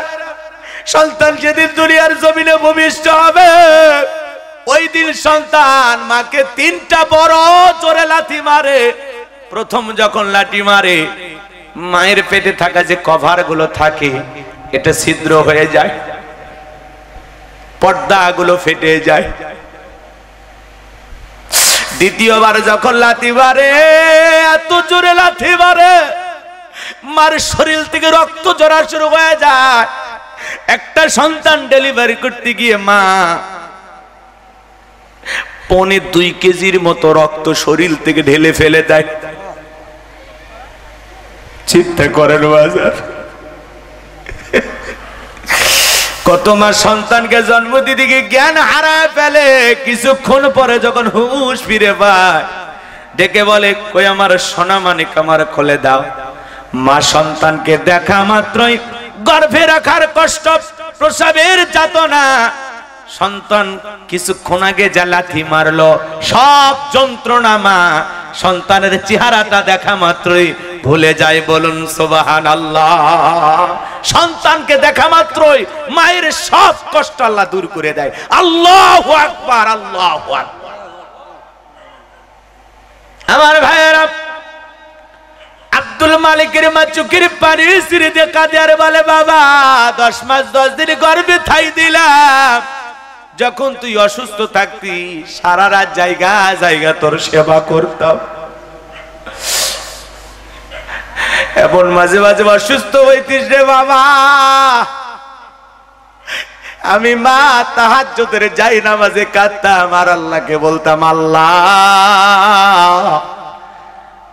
সন্তান যেদিন দুনিয়ার জমিনে ভূমিষ্ঠ হবে, ওই দিন সন্তান মাকে 3টা বড় জোরে লাথি মারে। প্রথম যখন লাঠি মারে, মায়ের পেটে থাকা যে কভার গুলো থাকে এটা ছিদ্র হয়ে যায়, পর্দা গুলো ফেটে যায়। দ্বিতীয়বার যখন লাথি মারে, এত জোরে লাথি মারে মার শরীর থেকে রক্ত ঝরা শুরু হয়ে যায়। একটা সন্তান ডেলিভারি করতে গিয়ে মা 1.25 কেজির মতো রক্ত শরীর থেকে ঢেলে ফেলে দেয়। চিন্তা করেন বাজার, কত মা সন্তানকে জন্ম দিতে গিয়ে জ্ঞান হারায় ফেলে, কিছুক্ষণ পরে যখন হুঁশ ফিরে পায়, ডেকে বলে, কই আমার সোনা মানিক, আমার খুলে দাও। মা সন্তানকে দেখা মাত্রই গর্ভে রাখার কষ্ট, প্রসবের যাতনা, সন্তান কিছুক্ষণ আগে যা লাথি মারলো সব যন্ত্রণা মা সন্তানের চেহারাটা দেখা মাত্রই ভুলে যায়। বলুন সুবহানাল্লাহ। সন্তানকে দেখা মাত্রই মায়ের সব কষ্ট আল্লাহ দূর করে দেয়। আল্লাহু আকবার, আল্লাহু আকবার। আমার ভাইয়েরা, আব্দুল মালিকের মা চোখের পানি ছিঁড়ে কাঁদে আর বলে, বাবা 10 মাস 10 দিন গর্ভে ঠাই দিলাম, যখন তুই অসুস্থ থাকতি সারা রাত জায়গা জায়গা তোর সেবা করতাম, এখন মাঝে মাঝে অসুস্থ হইতিস রে বাবা। আমি মা তাহাজ্জুদের যাই নামাজে কাঁদতাম আর আল্লাহকে বলতাম, আল্লাহ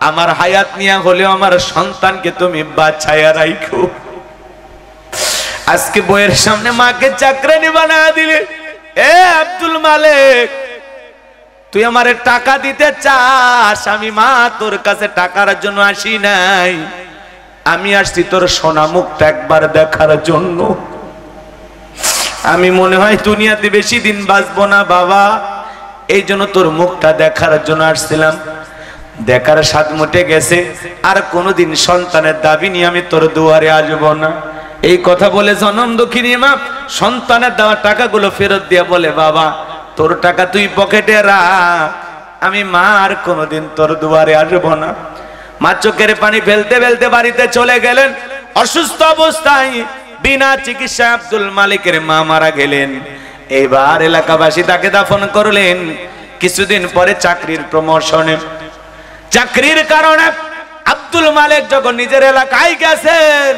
আমার হায়াত নিয়া হলেও আমার সন্তানকে তুমি বাঁচাইয়া রাখো। আজকে বইয়ের সামনে মাকে চাকরানি বানায় দিলে। এ আব্দুল মালিক, তুই আমারে টাকা দিতে চাস? আমি মা তোর কাছে টাকার জন্য আসি নাই, আমি আসছি তোর সোনা মুখটা একবার দেখার জন্য। আমি মনে হয় দুনিয়াতে বেশি দিন বাঁচবো না বাবা, এই জন্য তোর মুখটা দেখার জন্য আসছিলাম। দেখার স্বাদ মুটে গেছে, আর কোনোদিন সন্তানের দাবি নিয়ে আমি তোর দুয়ারে আসবো না। এই কথা বলে জনম দুঃখিনী মা সন্তানের দেওয়া টাকাগুলো ফেরত দিয়ে বলে, বাবা তোর টাকা তুই পকেটে রাখ, আমি মা আর কোনোদিন তোর দুয়ারে আসবো না। মা চোখের পানি ফেলতে ফেলতে বাড়িতে চলে গেলেন। অসুস্থ অবস্থায় বিনা চিকিৎসায় আব্দুল মালিকের মা মারা গেলেন। এবার এলাকাবাসী তাকে দাফন করলেন। কিছুদিন পরে চাকরির প্রমোশনে, চাকরির কারণে আব্দুল মালিক যখন নিজের এলাকায় গেছেন,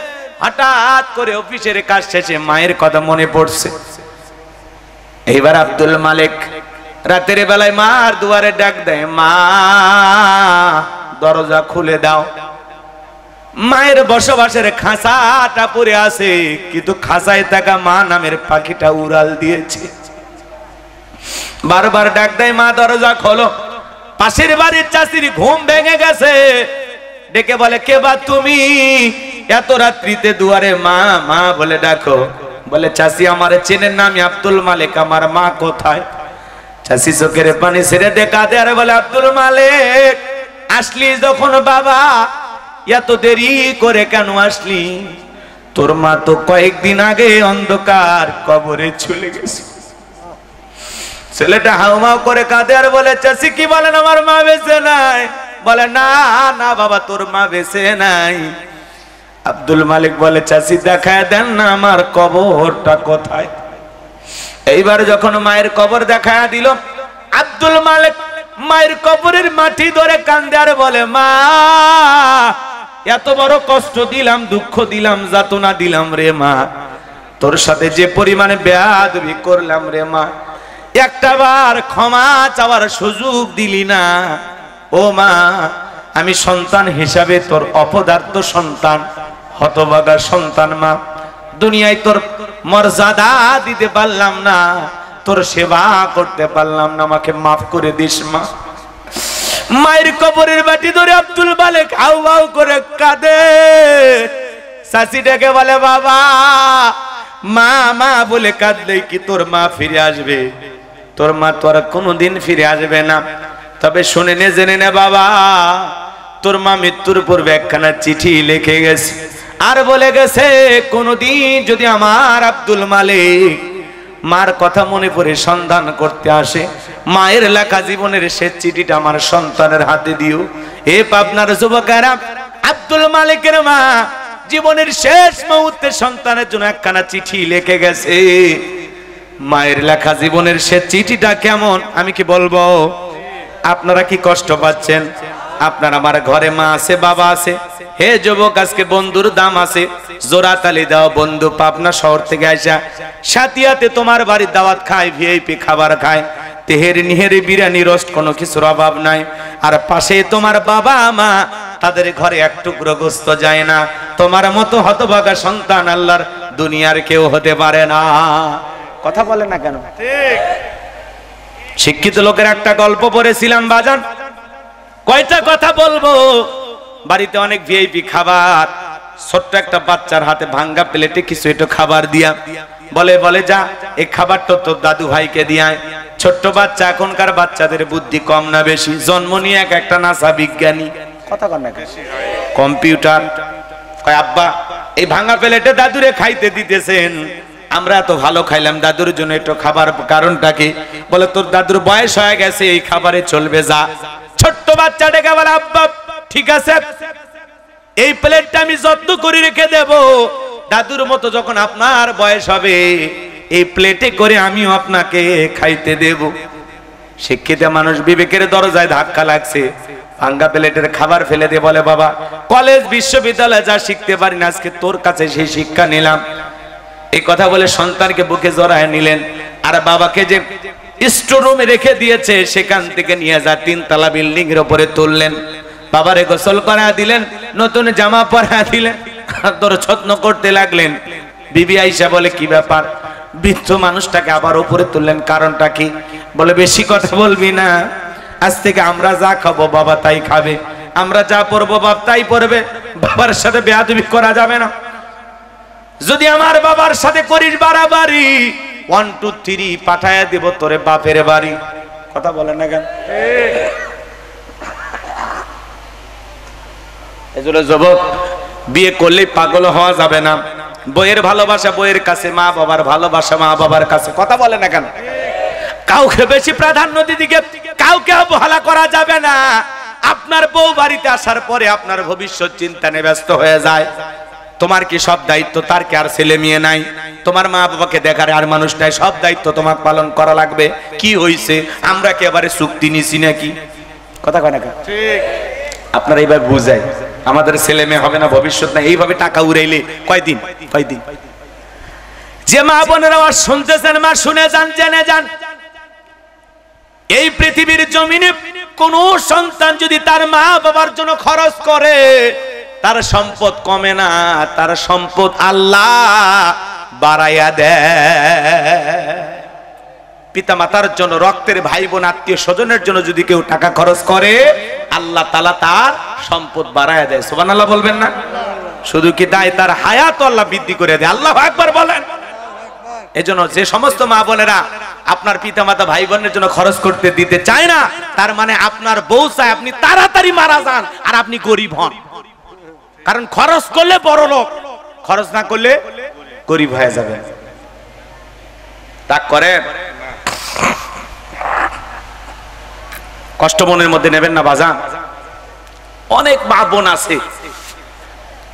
হঠাৎ করে অফিসের কাজ শেষে মায়ের কথা মনে পড়ছে। এইবার আব্দুল মালিক রাতের বেলায় মার দুয়ারে ডাক দেয়, মা দরজা খুলে দাও। মায়ের বসবাসের খাঁচাটা পড়ে আছে, কিন্তু খাঁচায় থাকা মা নামের পাখিটা উড়াল দিয়েছে। বারবার ডাক দেয়, মা দরজা খোলো। পাশের বাড়ির চাষির ঘুম ভেঙে গেছে, ডেকে বলে, কে বা তুমি এত রাত্রিতে দুয়ারে? মা মা বলে ডাকো। বলে, চাষি আমার চেনেন না? আমি আব্দুল মালিক, আমার মা কোথায়? চাষি চোখের পানি ছেড়ে দেখা দেয়, আর বলে, আব্দুল মালিক আসলি যখন বাবা, এত দেরি করে কেন আসলি? তোর মা তো কয়েকদিন আগে অন্ধকার কবরে চলে গেছে। ছেলেটা হাউমাউ করে কাঁদে আর বলে, চাষি কি বলেন, আমার মা বেঁচে নাই? বলে, না না বাবা, তোর মা বেঁচে নাই। আব্দুল মালিক বলে, চাষি দেখায় দেন না আমার কবরটা কোথায়? এইবার যখন মায়ের কবর দেখায় দিল, আব্দুল মালিক মায়ের কবরের মাটি ধরে কান্দে আর বলে, মা এত বড় কষ্ট দিলাম, দুঃখ দিলাম, যাতনা দিলাম রে মা, তোর সাথে যে পরিমাণে বেয়াদবি করলাম রে মা, একটাবার ক্ষমা চাওয়ার সুযোগ দিলি না। ও মা, আমি সন্তান হিসাবে তোর অপদার্থ সন্তান, হতভাগা সন্তান মা, দুনিয়ায় তোর মর্যাদা দিতে পারলাম না, তোর সেবা করতে পারলাম না, আমাকে মাফ করে দিস মা। মায়ের কবরের বাটি ধরে আব্দুল মালিক হাউ হাউ করে কাঁদে। চাচি ডেকে বলে, বাবা মা মা বলে কাঁদলে কি তোর মা ফিরে আসবে? তোর মা তো আর কোনোদিন ফিরে আসবে না। তবে শুনে নে, জেনে নে বাবা, তোর মা মৃত্যুর পূর্বে একখানা চিঠি লিখে গেছে, আর বলে গেছে কোনদিন যদি আমার আব্দুল মালিক মার কথা মনে পড়ে সন্ধান করতে আসে, মায়ের লেখা জীবনের শেষ চিঠিটা আমার সন্তানের হাতে দিও। এ পাবনার যুবকেরা, আব্দুল মালিকের মা জীবনের শেষ মুহূর্তে সন্তানের জন্য একখানা চিঠি লিখে গেছে। মায়ের লেখা জীবনের শেষ চিঠিটা কেমন আমি কি বলবো? আপনারা কি কষ্ট পাচ্ছেন? আপনার আমার ঘরে মা আছে, বাবা আছে। হে যুবক, আজকে বন্ধুর দাম আছে, জোড়া তালি দাও। বন্ধু পাবনা শহর থেকে আসা সাথিয়াতে তোমার বাড়ির দাওয়াত খায়, ভিআইপি খাবার খায়, তেহেরি নিহেরি বিরিয়ানি রোস্ট, কোনো কিছুর অভাব নাই। আর পাশে তোমার বাবা মা, তাদের ঘরে এক টুকরো গোস্ত যায় না। তোমার মতো হতভাগা সন্তান আল্লাহর দুনিয়ার কেউ হতে পারে না। কথা বলে না কেন? ঠিক। শিক্ষিত লোকের একটা গল্প পড়েছিলাম বাজান, কয়টা কথা বলবো। বাড়িতে অনেক ভিআইপি খাবার, ছোট্ট একটা বাচ্চার হাতে ভাঙ্গা প্লেটে কিছু একটু খাবার দিয়া বলে যা এই খাবারটা তোর দাদু ভাইকে দিয়ায়। ছোট্ট বাচ্চা, এখনকার বাচ্চাদের বুদ্ধি কম না বেশি? জন্ম নিয়ে এক একটা নাসা বিজ্ঞানী, কথা কন না, কম্পিউটার। কয় আব্বা এই ভাঙা প্লেটে দাদুরে খাইতে দিতেছেন, আমরা তো ভালো খাইলাম, দাদুর জন্য একটু খাবার, কারণটা কি? বলে তোর দাদুর বয়স হয়ে গেছে, এই খাবারে চলবে যা। ছোট্ট বাচ্চা ডেকে বলে আব্বা ঠিক আছে, এই প্লেটটা আমি যত্ন করে রেখে দেব, দাদুর মতো যখন আপনার বয়স হবে এই প্লেটে করে আমিও আপনাকে খাইতে দেব। শিক্ষিত মানুষ বিবেকের দরজায় ধাক্কা লাগছে, ভাঙ্গা প্লেটের খাবার ফেলে দিয়ে বলে বাবা কলেজ বিশ্ববিদ্যালয়ে যা শিখতে পারি না, আজকে তোর কাছে সেই শিক্ষা নিলাম। এই কথা বলে সন্তানকে বুকে জড়ায় নিলেন, আর বাবাকে যে স্টোররুমে রেখে দিয়েছে সেখান থেকে নিয়ে যা 3 তলা বিল্ডিং এর উপরে তুললেন। বাবারে গোসল করা দিলেন, নতুন জামা পরা দিলেন, তোর যত্ন করতে লাগলেন। বিবি আয়েশা বলে কি ব্যাপার? বৃদ্ধ মানুষটাকে আবার উপরে তুললেন, কারণটা কি? বলে বেশি কথা বলবি না, আজ থেকে আমরা যা খাবো বাবা তাই খাবে, আমরা যা পরবো বাপ তাই পরবে, বাবার সাথে বেয়াদবি করা যাবে না। যদি আমার বাবার সাথে করিস বাড়াবাড়ি 1 2 3 পাঠায়া দেব তোরে বাপের বাড়ি। কথা বলেন না কেন? এজন্য যুবক, বিয়ে করলে পাগল হওয়া যাবে না। বইয়ের ভালোবাসা বইয়ের কাছে, মা বাবার ভালোবাসা মা বাবার কাছে। কথা বলে না কেন? কাউকে বেশি প্রাধান্য দিদিকে কাউকে অবহেলা করা যাবে না। আপনার বউ বাড়িতে আসার পরে আপনার ভবিষ্যৎ চিন্তা নিয়ে ব্যস্ত হয়ে যায়। তোমার কি সব দায়িত্ব? তার কি আর ছেলে মেয়ে নাই? তোমার মা বাবাকে দেখার আর মানুষ নাই, সব দায়িত্ব তোমাকে পালন করা লাগবে। কি হইছে? আমরা কি এবারে চুক্তি নিছি নাকি? কথা কয় না কেন? ঠিক। আপনারা এইবার বুঝাই, আমাদের ছেলে মেয়ে হবে না, ভবিষ্যৎ না, এইভাবে টাকা উড়াইলে কয়দিন? যে মা বোনেরা শুনতেছেন, মা শুনে যান, জেনে যান। এই পৃথিবীর জমিনে কোন সন্তান যদি তার মা বাবার জন্য খরচ করে তার সম্পদ কমে না, তার সম্পদ আল্লাহ বাড়াইয়া দেয়। পিতা মাতার জন্য, রক্তের ভাই বোন আত্মীয় স্বজনের জন্য যদি কেউ টাকা খরচ করে আল্লাহ তাআলা তার সম্পদ বাড়াইয়া দেয়। সুবহানাল্লাহ বলবেন না? শুধু কি তাই, তার হায়াত আল্লাহ বৃদ্ধি করে দেয়। আল্লাহু আকবার বলেন। এজন্য যে সমস্ত মা বোনেরা আপনার পিতা মাতা ভাই বোনের জন্য খরচ করতে দিতে চায় না, তার মানে আপনার বউ চায় আপনি তাড়াতাড়ি মারা যান আর আপনি গরিব হন। কারণ খরচ করলে বড় লোক, খরচ না করলে গরিব হয়ে যাবে। তা করে কষ্ট মনের মধ্যে নেবেন না বাজান। অনেক মা বোন আছে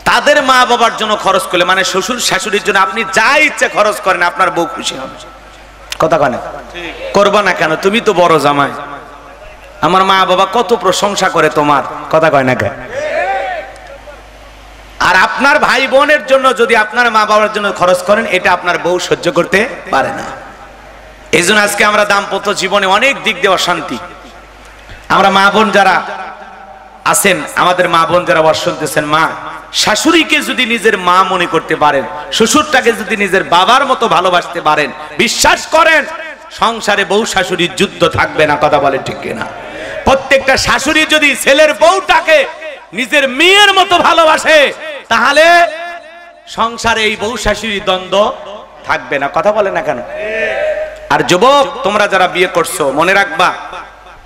তাদের মা বাবার জন্য খরচ করলে, মানে শ্বশুর শাশুড়ির জন্য আপনি যা ইচ্ছে খরচ করেন আপনার বউ খুশি হবে। কথা কয় না? করবা না কেন? তুমি তো বড় জামাই। আমার মা বাবা কত প্রশংসা করে তোমার। কথা কয় না কেন? আর আপনার ভাই বোনের জন্য যদি আপনার মা বাবার জন্য খরচ করেন, এটা আপনার বউ সহ্য করতে পারে না। এই জন্য আজকে আমরা দাম্পত্য জীবনে অনেক দিক দিয়ে অশান্তি। আমরা মা বোন যারা আছেন, আমাদের মা বোন যারা শুনতেছেন, মা শাশুড়িকে যদি নিজের মা মনে করতে পারেন, শ্বশুরটাকে যদি নিজের বাবার মতো ভালোবাসতে পারেন, বিশ্বাস করেন সংসারে বউ শাশুড়ির যুদ্ধ থাকবে না। কথা বলে ঠিক কিনা? প্রত্যেকটা শাশুড়ি যদি ছেলের বউটাকে নিজের মেয়ের মতো ভালোবাসে তাহলে সংসারে এই বউ শাশুড়ির দ্বন্দ্ব থাকবে না। কথা বলে না কেন? আর যুবক তোমরা যারা বিয়ে করছো, মনে রাখবা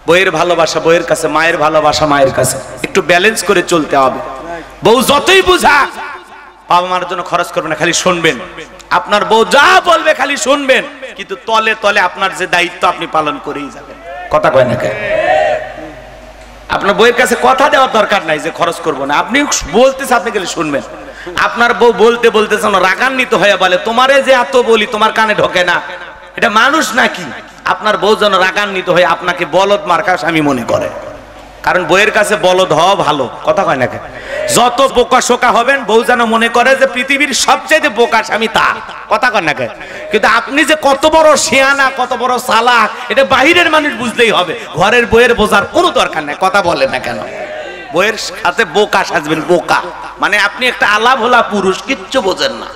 বউয়ের ভালোবাসা বউয়ের কাছে, মায়ের ভালোবাসা মায়ের কাছে। একটু ব্যালেন্স করে চলতে হবে। বউ যতই বুঝা বাবা মার জন্য খরচ করবে না, খালি শুনবেন। আপনার বউ যা বলবে খালি শুনবেন, কিন্তু তলে তলে আপনার যে দায়িত্ব আপনি পালন করেই যাবেন। কথা কয় না কেন? আপনার বউয়ের কাছে কথা দেওয়ার দরকার নাই যে খরচ করবো না, আপনি বলতেছে আপনি খালি শুনবেন। আপনার বউ বলতে বলতে রাগান্বিত হয়ে বলে তোমারে যে এত বলি তোমার কানে ঢোকে না, এটা মানুষ নাকি? আপনার বউ যেন রাগান্বিত হয়ে আপনাকে বলদ মার্কা স্বামী মনে করে। কারণ বউয়ের কাছে বলদ হওয়া ভালো। কথা কয় না কেন? যত বোকা শোকা হবেন বউ যেন মনে করে যে পৃথিবীর সবচেয়ে বোকা স্বামী তার। কথা কয় না কেন? কিন্তু আপনি যে কত বড় শিয়ানা, কত বড় চালাক, এটা বাহিরের মানুষ বুঝলেই হবে। ঘরের বউয়ের বোঝার কোনো দরকার নাই। কথা বলে না কেন? বউয়ের সাথে বোকা সাজবেন। বোকা মানে আপনি একটা আলা ভোলা পুরুষ, কিচ্ছু বোঝেন না।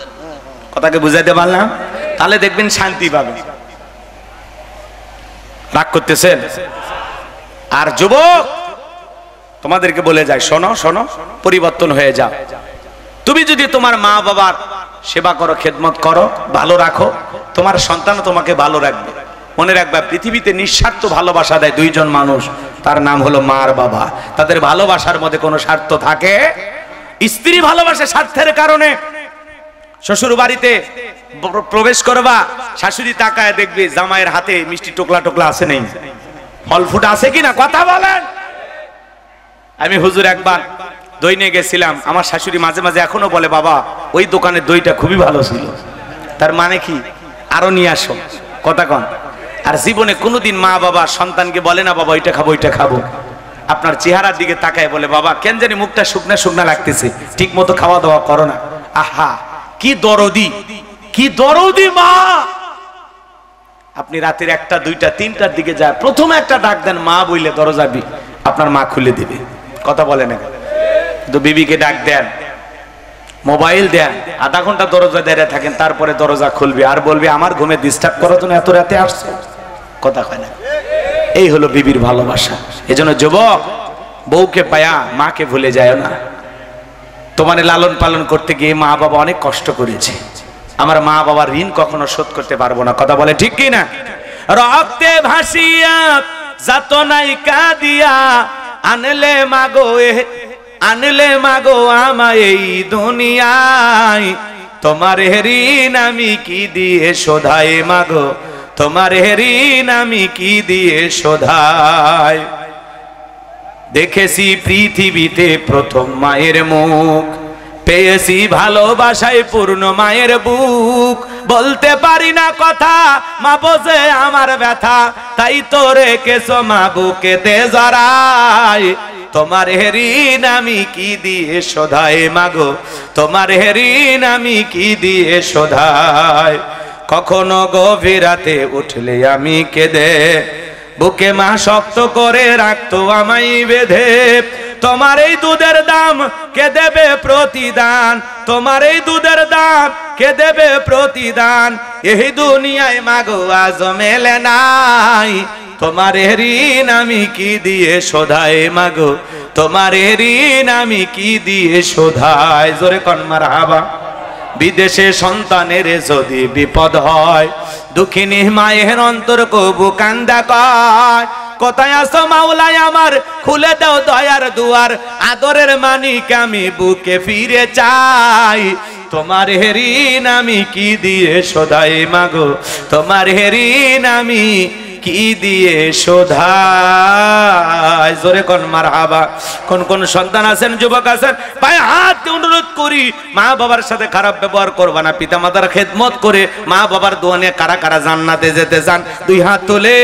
কথাকে বুঝাইতে পারলাম? তাহলে দেখবেন শান্তি পাবেন। রাগ করতেছেন? আর যুবক তোমাদেরকে বলে যায়, শোনো শোনো, পরিবর্তন হয়ে যাও। তুমি যদি তোমার মা বাবার সেবা করো, খেদমত করো, ভালো রাখো, তোমার সন্তান তোমাকে ভালো রাখবে। মনে রাখবা পৃথিবীতে নিঃস্বার্থ ভালোবাসা দেয় দুইজন মানুষ, তার নাম হলো মা আর বাবা। তাদের ভালোবাসার মধ্যে কোনো স্বার্থ থাকে? স্ত্রী ভালোবাসে স্বার্থের কারণে। শ্বশুর বাড়িতে প্রবেশ করবা, শাশুড়ি তাকায় দেখবে জামাইয়ের হাতে মিষ্টি টোকলা টোকলা আছে নেই, ফল ফুটা আছে কিনা। কথা বলেন। আমি হুজুর একবার দই নিয়ে গেছিলাম, আমার শাশুড়ি মাঝে মাঝে এখনো বলে বাবা ওই দোকানের দইটা খুবই ভালো ছিল। তার মানে কি? আরো নিয়ে আসো। কথা কন। আর জীবনে কোনোদিন মা বাবা সন্তানকে বলে না বাবা ওইটা খাবো ওইটা খাবো। আপনার চেহারার দিকে তাকায় বলে বাবা কেন জানি মুখটা শুকনা শুকনা লাগতেছে, ঠিক মতো খাওয়া দাওয়া করো না। আহা কি দরদি, কি দরদি মা। আপনি রাতের 1টা 2টা 3টার দিকে যায়, প্রথমে একটা ডাক দেন মা বইলে, দরজা আপনার মা খুলে দেবে। কথা বলে না? তো বিবিকে ডাক দেন, মোবাইল দেন, আধা ঘন্টা দরজা দাঁড়িয়ে থাকেন, তারপরে দরজা খুলবে আর বলবে আমার ঘুমে ডিস্টার্ব করার জন্য এত রাতে আসছে। কথা কয় না? এই হলো বিবির ভালোবাসা। এজন্য যুবক বউকে পায়া মাকে ভুলে যায় না। তোমার লালন পালন করতে গিয়ে মা বাবা অনেক কষ্ট করেছে। আমার মা বাবার ঋণ কখনো শোধ করতে পারবো না। কথা বলে ঠিক কি না? রক্তে ভাসিয়া যাতনাই কাঁদিয়া আনলে মাগো আনলে মাগো আমায় এই দুনিয়ায়, তোমার ঋণ আমি কি দিয়ে শোধাই মাগো, তোমার ঋণ আমি কি দিয়ে শোধাই। দেখেছি পৃথিবীতে প্রথম মায়ের মুখ, পেয়েছি ভালোবাসায় পূর্ণ মায়ের বুক। বলতে পারি না কথা, মা বোঝে আমার ব্যথা, তাই তো রেখেছো মা বুকেতে জড়ায়। তোমার ঋণ আমি কি দিয়ে শোধাই মাগো, তোমার ঋণ আমি কি দিয়ে শোধাই। কখনো গভীর রাতে উঠলে আমি কেঁদে বুকে মা শক্ত করে রাখতো আমায় বেঁধে। তোমার এই দুধের দাম কে দেবে প্রতিদান, তোমার এই দুধের দাম কে দেবে প্রতিদান, এই দুনিয়ায় মাগো আজ মেলে নাই, তোমার ঋণ আমি কি দিয়ে শোধাই মাগো, তোমার ঋণ আমি কি দিয়ে শোধাই। জোরে কোন মারহাবা। বিদেশে সন্তানের যদি বিপদ হয়, দুঃখিনী মায়ের অন্তর কবু কান্দা কয়, কোথায় আছো মাওলাই আমার, খুলে দাও দয়ার দুয়ার, আদরের মানিক আমি বুকে ফিরে চাই, তোমার ঋণ আমি কি দিয়ে শোধাই মাগো, তোমার ঋণ আমি কি দিয়ে শোধাই। জোরে কোন মারহাবা। কোন কোন সন্তান আছেন, যুবক আছেন, ভাই হাত অনুরোধ করি মা বাবার সাথে খারাপ ব্যবহার করবা না, পিতা মাতার খেদমত করে মা বাবার দোয়া নিয়ে কারা কারা জান্নাতে যেতে চান, দুই হাত তুলে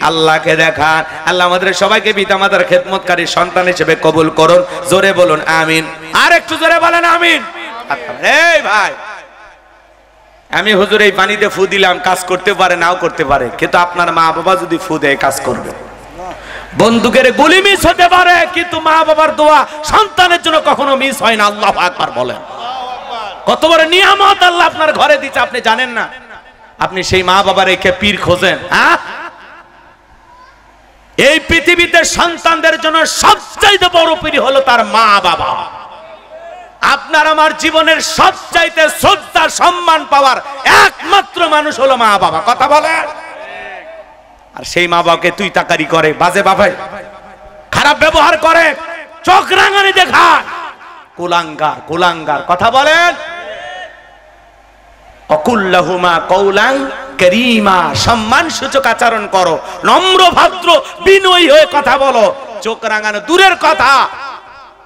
আল্লাহকে দেখান। আল্লাহ আমাদের সবাইকে পিতা মাতার খেদমতকারী সন্তান হিসেবে কবুল করুন। জোরে বলুন আমিন। আর একটু জোরে বলেন আমিন। এই ভাই, আমি হুজুর এই পানিতে ফু দিলাম, কাজ করতে পারে নাও করতে পারে, কিন্তু আপনার মা বাবা যদি ফু দেয় কাজ করবে। বন্দুকের গুলি মিস হতে পারে, কিন্তু মা বাবার দোয়া সন্তানের জন্য কখনো মিস হয় না। আল্লাহু আকবার বলেন। কত বড় নিয়ামত আল্লাহ আপনার ঘরে দিচ্ছে আপনি জানেন না। আপনি সেই মা বাবার রেখে পীর খোঁজেন। এই পৃথিবীতে সন্তানদের জন্য সবচাইতে বড় পীর হলো তার মা বাবা। আপনার আমার জীবনের সবচাইতে শ্রদ্ধা সম্মান পাওয়ার একমাত্র মানুষ হলো মা বাবা। কথা বলে। আর সেই মা বাবাকে তুই তাকারি করে, বাজে বাবাই খারাপ ব্যবহার করে, চোখ রাঙানি দেখায়, কুলাঙ্গার কুলাঙ্গার। কথা বলেন। অকুল্লাহুমা কওলান কারীমা, সম্মান সূচক আচরণ করো, নম্র ভদ্র বিনয়ী হয়ে কথা বলো। চোখ রাঙানো দূরের কথা,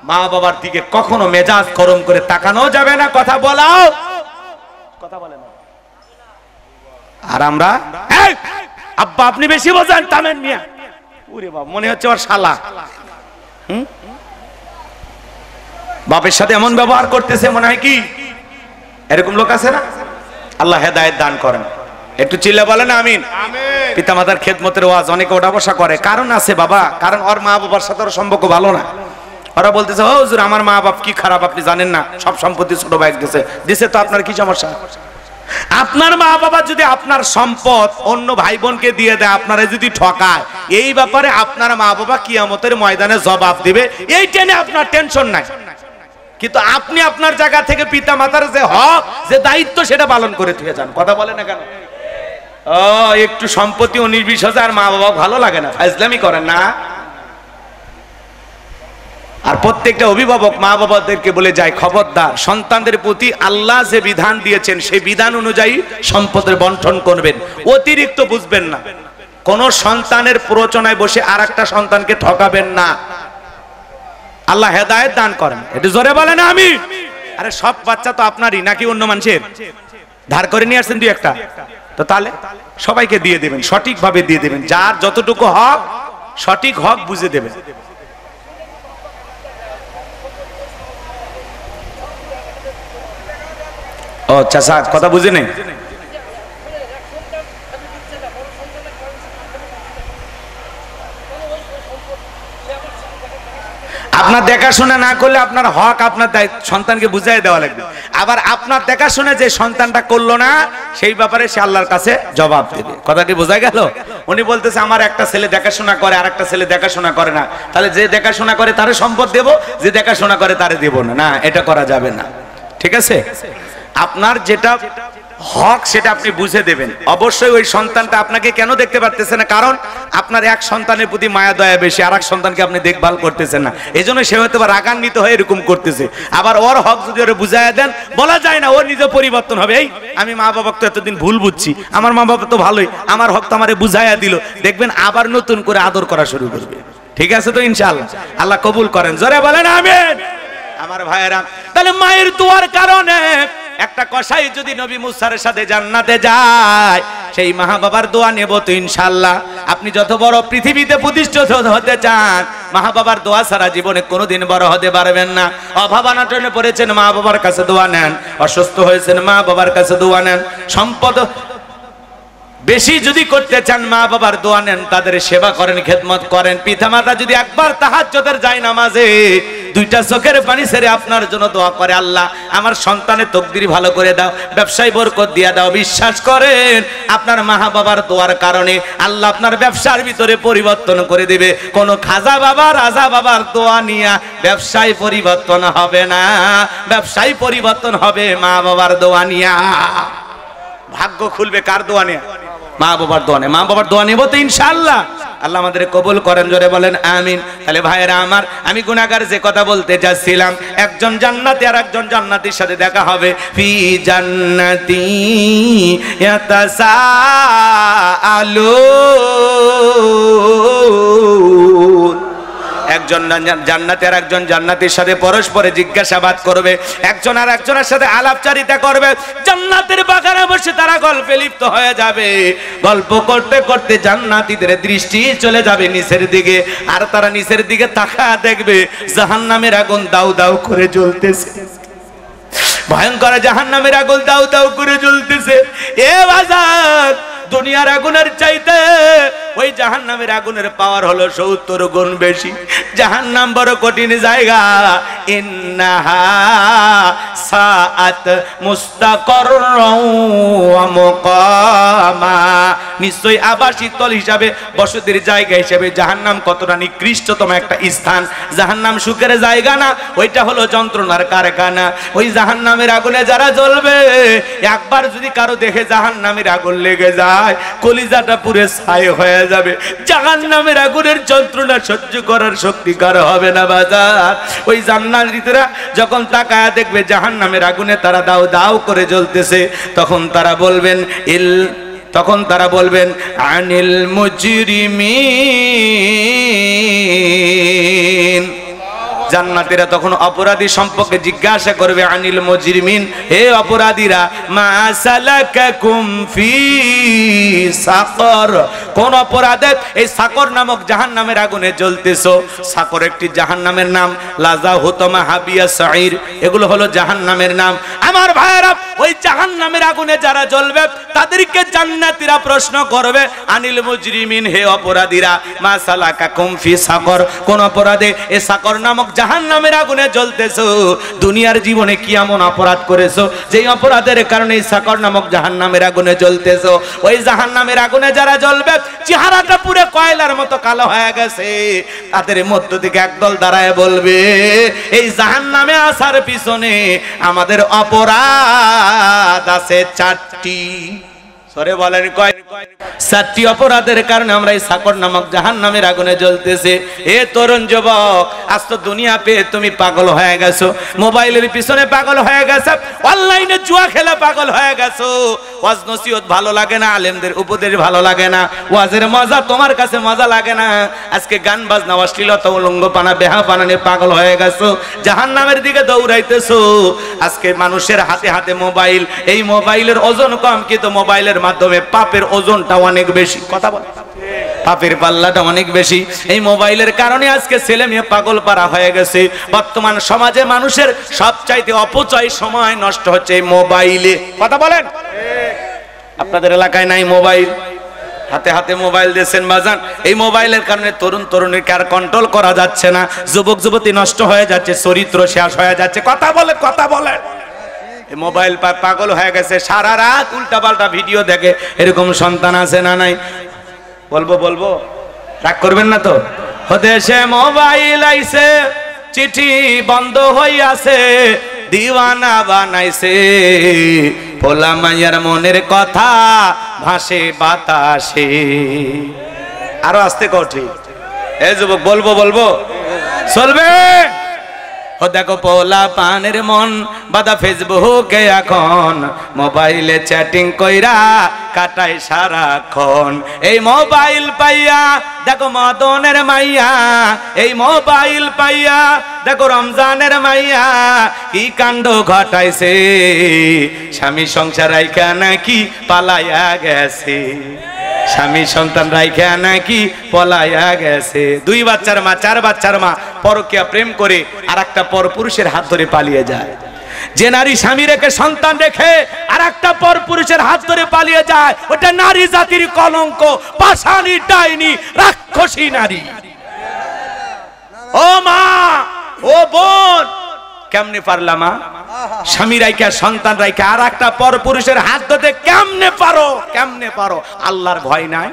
মা বাবার দিকে কখনো মেজাজ গরম করে তাকানো যাবে না। কথা বলাও, কথা বলে না। আর আমরা আব্বা আপনি বেশি বোঝেন, তামেন মিয়া, ওরে বাবা মনে হচ্ছে ওর শালা। বাপের সাথে এমন ব্যবহার করতেছে মনে হয় কি, এরকম লোক আছে না? আল্লাহ হেদায়েত দান করেন। একটু চিল্লা বলেন আমিন। পিতামাতার খেদমতের ওয়াজ অনেকে ওঠা বসা করে, কারণ আছে বাবা, কারণ ওর মা বাবার সাথে ওর সম্পর্ক ভালো না। ওরা বলতেছে ও হুজুর আমার মা বাপ কি খারাপ আপনি জানেন না, সব সম্পত্তি ছোট ভাই দিছে তো আপনার কি সমস্যা? আপনার মা বাবা যদি আপনার সম্পদ অন্য ভাই বোনকে দিয়ে দেয়, আপনারা যদি ঠকায়, এই ব্যাপারে আপনার মা বাবা কিয়ামতের ময়দানে জবাব দিবে, এই টেনে আপনার টেনশন নাই। কিন্তু আপনি আপনার জায়গা থেকে পিতা মাতার যে হক, যে দায়িত্ব, সেটা পালন করে দিয়ে যান। কথা বলে না কেন? ও একটু সম্পত্তি 19-20 মা বাবা ভালো লাগে না, ফাজলামি করেন না। আর প্রত্যেকটা অভিভাবক মা বাবাদেরকে বলে যায়, খবরদার সন্তানদের প্রতি আল্লাহ যে বিধান দিয়েছেন সেই বিধান অনুযায়ী সম্পদের বন্টন করবেন, অতিরিক্ত বুঝবেন না। কোন সন্তানের প্ররোচনায় বসে আরেকটা সন্তানকে ঠকাবেন না। আল্লাহ হেদায়েত দান করেন। একটু জোরে বলেন আমিন। আরে সব বাচ্চা তো আপনারই নাকি অন্য মানুষের? ধার করে নিয়ে আসছেন দুই একটা, তো তাহলে সবাইকে দিয়ে দেবেন, সঠিকভাবে দিয়ে দেবেন। যার যতটুকু হক, সঠিক হক বুঝে দেবেন। ও চাচা কথা বুঝে নেই। আপনার দেখাশোনা না করলে আপনার হক আপনার সন্তানকে বুঝাই দেওয়া লাগবে। আবার আপনার দেখাশোনা যে সন্তানটা করলো না, সেই ব্যাপারে সে আল্লাহর কাছে জবাব দেবে। কথা কি বোঝা গেল? উনি বলতেছে আমার একটা ছেলে দেখাশোনা করে, আর একটা ছেলে দেখাশোনা করে না, তাহলে যে দেখাশোনা করে তারে সম্পদ দেব, যে দেখাশোনা করে তারে দেব না। না, এটা করা যাবে না। ঠিক আছে? আপনার যেটা হক সেটা আপনি বুঝে দেবেন। অবশ্যই ওই সন্তানটা আপনাকে কেন দেখতে পারতেছে না, কারণ আপনার এক সন্তানের প্রতি মায়া দয়া বেশি, আর এক সন্তানকে আপনি দেখভাল করতেছেন না। এই জন্য সে হয়তো রাগান্বিত হয়ে এরকম করতেছে। আবার ওর হক যদি ওরা বুঝাইয়া দেন, বলা যায় না ও নিজে পরিবর্তন হবে। এই আমি মা বাবাকে তো এতদিন ভুল বুঝছি, আমার মা বাবা তো ভালোই, আমার হক তো আমারে বুঝাইয়া দিল, দেখবেন আবার নতুন করে আদর করা শুরু করবে। ঠিক আছে তো? ইনশাআল্লাহ আল্লাহ কবুল করেন। জোরে বলেন আমিন। আমার ভাইয়েরা, তাহলে মায়ের দোয়ার কারণে একটা কসাই যদি নবী মুসার সাথে জান্নাতে যায়, সেই মা বাবার দোয়া নেব তো ইনশাআল্লাহ। আপনি যত বড় পৃথিবীতে প্রতিষ্ঠিত হতে চান, মা বাবার দোয়া ছাড়া জীবনে কোনোদিন বড় হতে পারবেন না। অভাবনাটনে পড়েছেন, মা বাবার কাছে দোয়া নেন। অসুস্থ হয়েছেন, মা বাবার কাছে দোয়া নেন। সম্পদ বেশি যদি করতে চান মা বাবার দোয়া নেন, তাদের সেবা করেন, খেদমত করেন। পিতামাতা যদি একবার তাহাজ্জুদের যায় নামাজে দুইটা চোখের পানি ছেড়ে আপনার জন্য দোয়া করে, আল্লাহ আমার সন্তানের তকদির ভালো করে দাও, ব্যবসায় বরকত দিয়ে দাও, বিশ্বাস করেন আপনার মা বাবার দোয়ার কারণে আল্লাহ আপনার ব্যবসার ভিতরে পরিবর্তন করে দিবে। কোনো খাজা বাবা রাজা বাবার দোয়া নিয়ে ব্যবসায় পরিবর্তন হবে না, ব্যবসায় পরিবর্তন হবে মা বাবার দোয়া নিয়ে। ভাগ্য খুলবে কার দোয়া নিয়ে? মা বাবার দোয়া নিয়ে। মা বাবার দোয়া নেব তো ইনশাআল্লাহ। আল্লাহ আমাদের কবুল করেন, জোরে বলেন আমিন। তাহলে ভাইয়েরা আমার, আমি গুনাহগার যে কথা বলতে যাচ্ছিলাম, একজন জান্নাতি আর একজন জান্নাতীর সাথে দেখা হবে। ফি জান্নাতি ইয়াতাসাআলুন। একজন জান্নাতি আর একজন জান্নাতীর সাথে পরস্পরে জিজ্ঞাসাবাদ করবে, একজন আর একজনের সাথে আলাপচারিতা করবে। জান্নাতের বাগানে বসে তারা গল্পে লিপ্ত হয়ে যাবে। গল্প করতে করতে জান্নাতীদের দৃষ্টি চলে যাবে নিচের দিকে, আর তারা নিচের দিকে তাকায় দেখবে জাহান্নামের আগুন দাউ দাউ করে জ্বলতেছে। ভয়ঙ্কর জাহান্নামের আগুন দাউ দাউ করে জ্বলতেছে। এ বাজার, দুনিয়ার আগুনের চাইতে ওই জাহান্নামের আগুনের পাওয়ার হলো 70 গুণ বেশি। জাহান্নাম বড় কঠিন জায়গা। ইন্নাহা সাআত মুস্তাকাররান ওয়া মুকামা। নিশ্চয়ই আবাসিক তল হিসাবে, বসতির জায়গা হিসাবে জাহান্নাম কতটা নিকৃষ্টতম একটা স্থান। জাহান্নাম সুখের জায়গা না, ওইটা হলো যন্ত্রণার কারখানা। ওই জাহান্নামের আগুনে যারা জ্বলবে, একবার যদি কারো দেখে জাহান্নামের আগুন লেগে যায়, কলিজাটা পুরো ছাই হয়ে যাবে। জাহান্নামের আগুনের যন্ত্রণা সহ্য করার শক্তি কারো হবে না বাজার। ওই জান্নাতীরা যখন তাকায়া দেখবে জাহান্নামের আগুনে তারা দাউ দাউ করে জ্বলতেছে, তখন তারা বলবেন আনিল মুজরিমিন। জান্নাতীরা তখন অপরাধী সম্পর্কে জিজ্ঞাসা করবে, আনিল মুজরিমিন, হে অপরাধীরা, মা সালাকাকুম ফি সাকর, কোন অপরাধে এই সাকর নামক জাহান্নামের আগুনে জ্বলতেছো? সাকর একটি জাহান্নামের নাম, লাজা হুতমা হাবিয়া সাইর, এগুলো হলো জাহান্নামের নাম। আমার ভাইয়েরা, ওই জাহান্নামের আগুনে যারা জ্বলবে তাদেরকে জান্নাতীরা প্রশ্ন করবে, আনিল মুজরিমিন, হে অপরাধীরা, মা সালাকাকুম ফি সাকর, কোন অপরাধে এই সাকর নামক জাহান্নামের আগুনে জ্বলতেছো? দুনিয়ার জীবনে কি এমন অপরাধ করেছো যেই অপরাধের কারণে এই সাকর নামক জাহান্নামের আগুনে জ্বলতেছো? ওই জাহান্নামের আগুনে যারা জ্বলবে, চেহারাটা পুরো কয়লার মতো কালো হয়ে গেছে, তাদের মধ্য থেকে একদল দাঁড়ায় বলবে, এই জাহান্নামে আসার পিছনে আমাদের অপরাধ আছে 4টি। সরে বলেন কয়? 4টি অপরাধের কারণে আমরা এই সাকর নামক জাহান্নামের আগুনে জ্বলতেছে। এ তরুণ যুবক, আজ তো দুনিয়া পেয়ে তুমি পাগল হয়ে গেছো, মোবাইলের পিছনে পাগল হয়ে গেছো, অনলাইনে জুয়া খেলা পাগল হয়ে গেছো। ওয়াজ নসিহত ভালো লাগে না, আলেমদের উপদেশ ভালো লাগে না, ওয়াজের মজা তোমার কাছে মজা লাগে না। আজকে গান বাজনা, অশ্লীলতা, উলঙ্গপানা, বেহাপানা নিয়ে পাগল হয়ে গেছো, জাহান্নামের দিকে দৌড়াইতেছো। আজকে মানুষের হাতে হাতে মোবাইল, এই মোবাইলের ওজন কম, কিন্তু মোবাইলের মাধ্যমে পাপের ওজনটা অনেক বেশি। কথা বল, পাপের পাল্লাটা অনেক বেশি। এই মোবাইলের কারণে আজকে ছেলে মেয়ে পাগল পারা হয়ে গেছে। বর্তমান সমাজে মানুষের সবচাইতে অপচয় সময় নষ্ট হচ্ছে এই মোবাইলে। কথা বলেন, আপনাদের এলাকায় নাই মোবাইল? হাতে হাতে মোবাইল দিয়েছেন বাজান। এই মোবাইলের কারণে তরুণ তরুণীকে আর কন্ট্রোল করা যাচ্ছে না, যুবক যুবতী নষ্ট হয়ে যাচ্ছে, চরিত্র শেষ হয়ে যাচ্ছে। কথা বলে, কথা বলেন। মোবাইল পাগল হয়ে গেছে, সারা রাত উল্টা পাল্টা ভিডিও দেখে। এরকম সন্তান আছে না নাই? বলবো, রাগ করবেন না তো? দেশে মোবাইল আইছে, চিঠি বন্ধ হইয়াছে, দিওয়ানা বানাইছে, পোলা মাইয়ার মনের কথা ভাসে বাতাসে। আরো আস্তে কঠি, এই যুবক বলবো, চলবে? দেখো পোলা পানের মন বাদা ফেসবুকে এখন, মোবাইলে চ্যাটিং কইরা কাটাই সারাক্ষণ। এই মোবাইল পাইয়া দেখো মদনের মাইয়া, এই মোবাইল পাইয়া দেখো রমজানের মাইয়া কি কাণ্ড ঘটাইছে, স্বামী সংসার রাইখা নাকি পালাইয়া গেছে, স্বামী সন্তান রাইখা নাকি পলাইয়া গেছে। 2 বাচ্চার মা, 4 বাচ্চার মা পরকীয়া প্রেম করে আর একটা পরপুরুষের হাত ধরে পালিয়ে যায়। যে নারী স্বামী রেখে সন্তান রেখে আর একটা পর পুরুষের হাত ধরে পালিয়ে যায়, ওটা নারী জাতির কলঙ্ক, পাষাণী ডাইনি রাক্ষসী নারী। ও মা, ও বোন, কেমনে পারলা মা? স্বামী রাইখা সন্তান রাইখা আর একটা পর পুরুষের হাত ধরতে কেমনে পারো? কেমনে পারো? আল্লাহর ভয় নাই?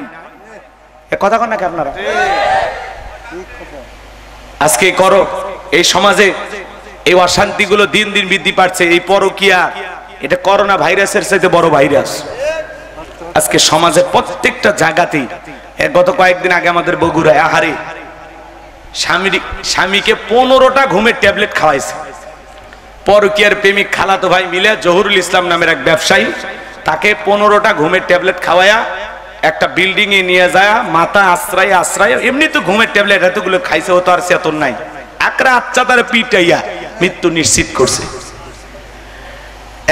এ কথা কন নাকি আপনারা? আজকে করো। এই সমাজে এই অশান্তিগুলো দিন দিন বৃদ্ধি পাচ্ছে। এই পরকিয়া, এটা করোনা ভাইরাসের চাইতে বড় ভাইরাস। আজকে সমাজের প্রত্যেকটা জায়গাতেই। গত কয়েকদিন আগে আমাদের বগুড়ায় আহারে স্বামীকে 15টা ঘুমের ট্যাবলেট খাওয়াইছে। পরকিয়ার প্রেমিক খালাতো ভাই মিলে জহুরুল ইসলাম নামের এক ব্যবসায়ী, তাকে 15টা ঘুমের ট্যাবলেট খাওয়ায়া একটা বিল্ডিং এ নিয়ে যায়, মাথা আশ্রয় আশ্রয়, এমনি তো ঘুমের ট্যাবলেট এতগুলো খাইছে, ও তো আর চেতন নাই। আকরা আচ্ছা তার পিটাইয়া মৃত্যু নিশ্চিত করছে।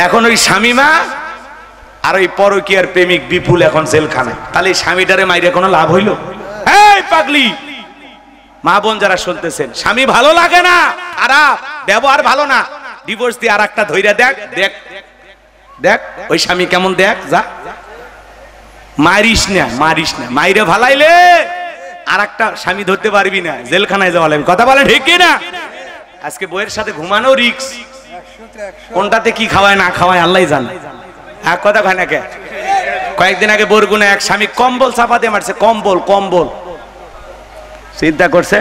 এখন ওই স্বামীমা আর ওই পরকিয়ার প্রেমিক বিপুল এখন জেলখানায়। তাহলে স্বামীটারে মাইরে কোনো লাভ হইল? এই পাগলি মা বোন যারা শুনতেছেন, স্বামী ভালো লাগে না, খারাপ ব্যবহার ভালো না, ডিভোর্স দিয়ে আর একটা ধইরা দেখ, দেখ দেখ ওই স্বামী কেমন, দেখ যা। মারিস না, মারিস না, মাইরে ভালাইলে আর একটা স্বামী ধরতে পারবি না, জেলখানায় যাওয়া লাগবে। কথা বলে ঠিক না? আজকে বইয়ের সাথে ঘুমানো রিক্স, কোনটাতে কি খাওয়ায় না খাওয়ায় আল্লাহ জানে। এক কথা কয় না কে? কয়েকদিন আগে বরগুনা এক স্বামী কম্বল চাপা দিয়ে মারছে, কম্বল কম্বল। চিন্তা করছে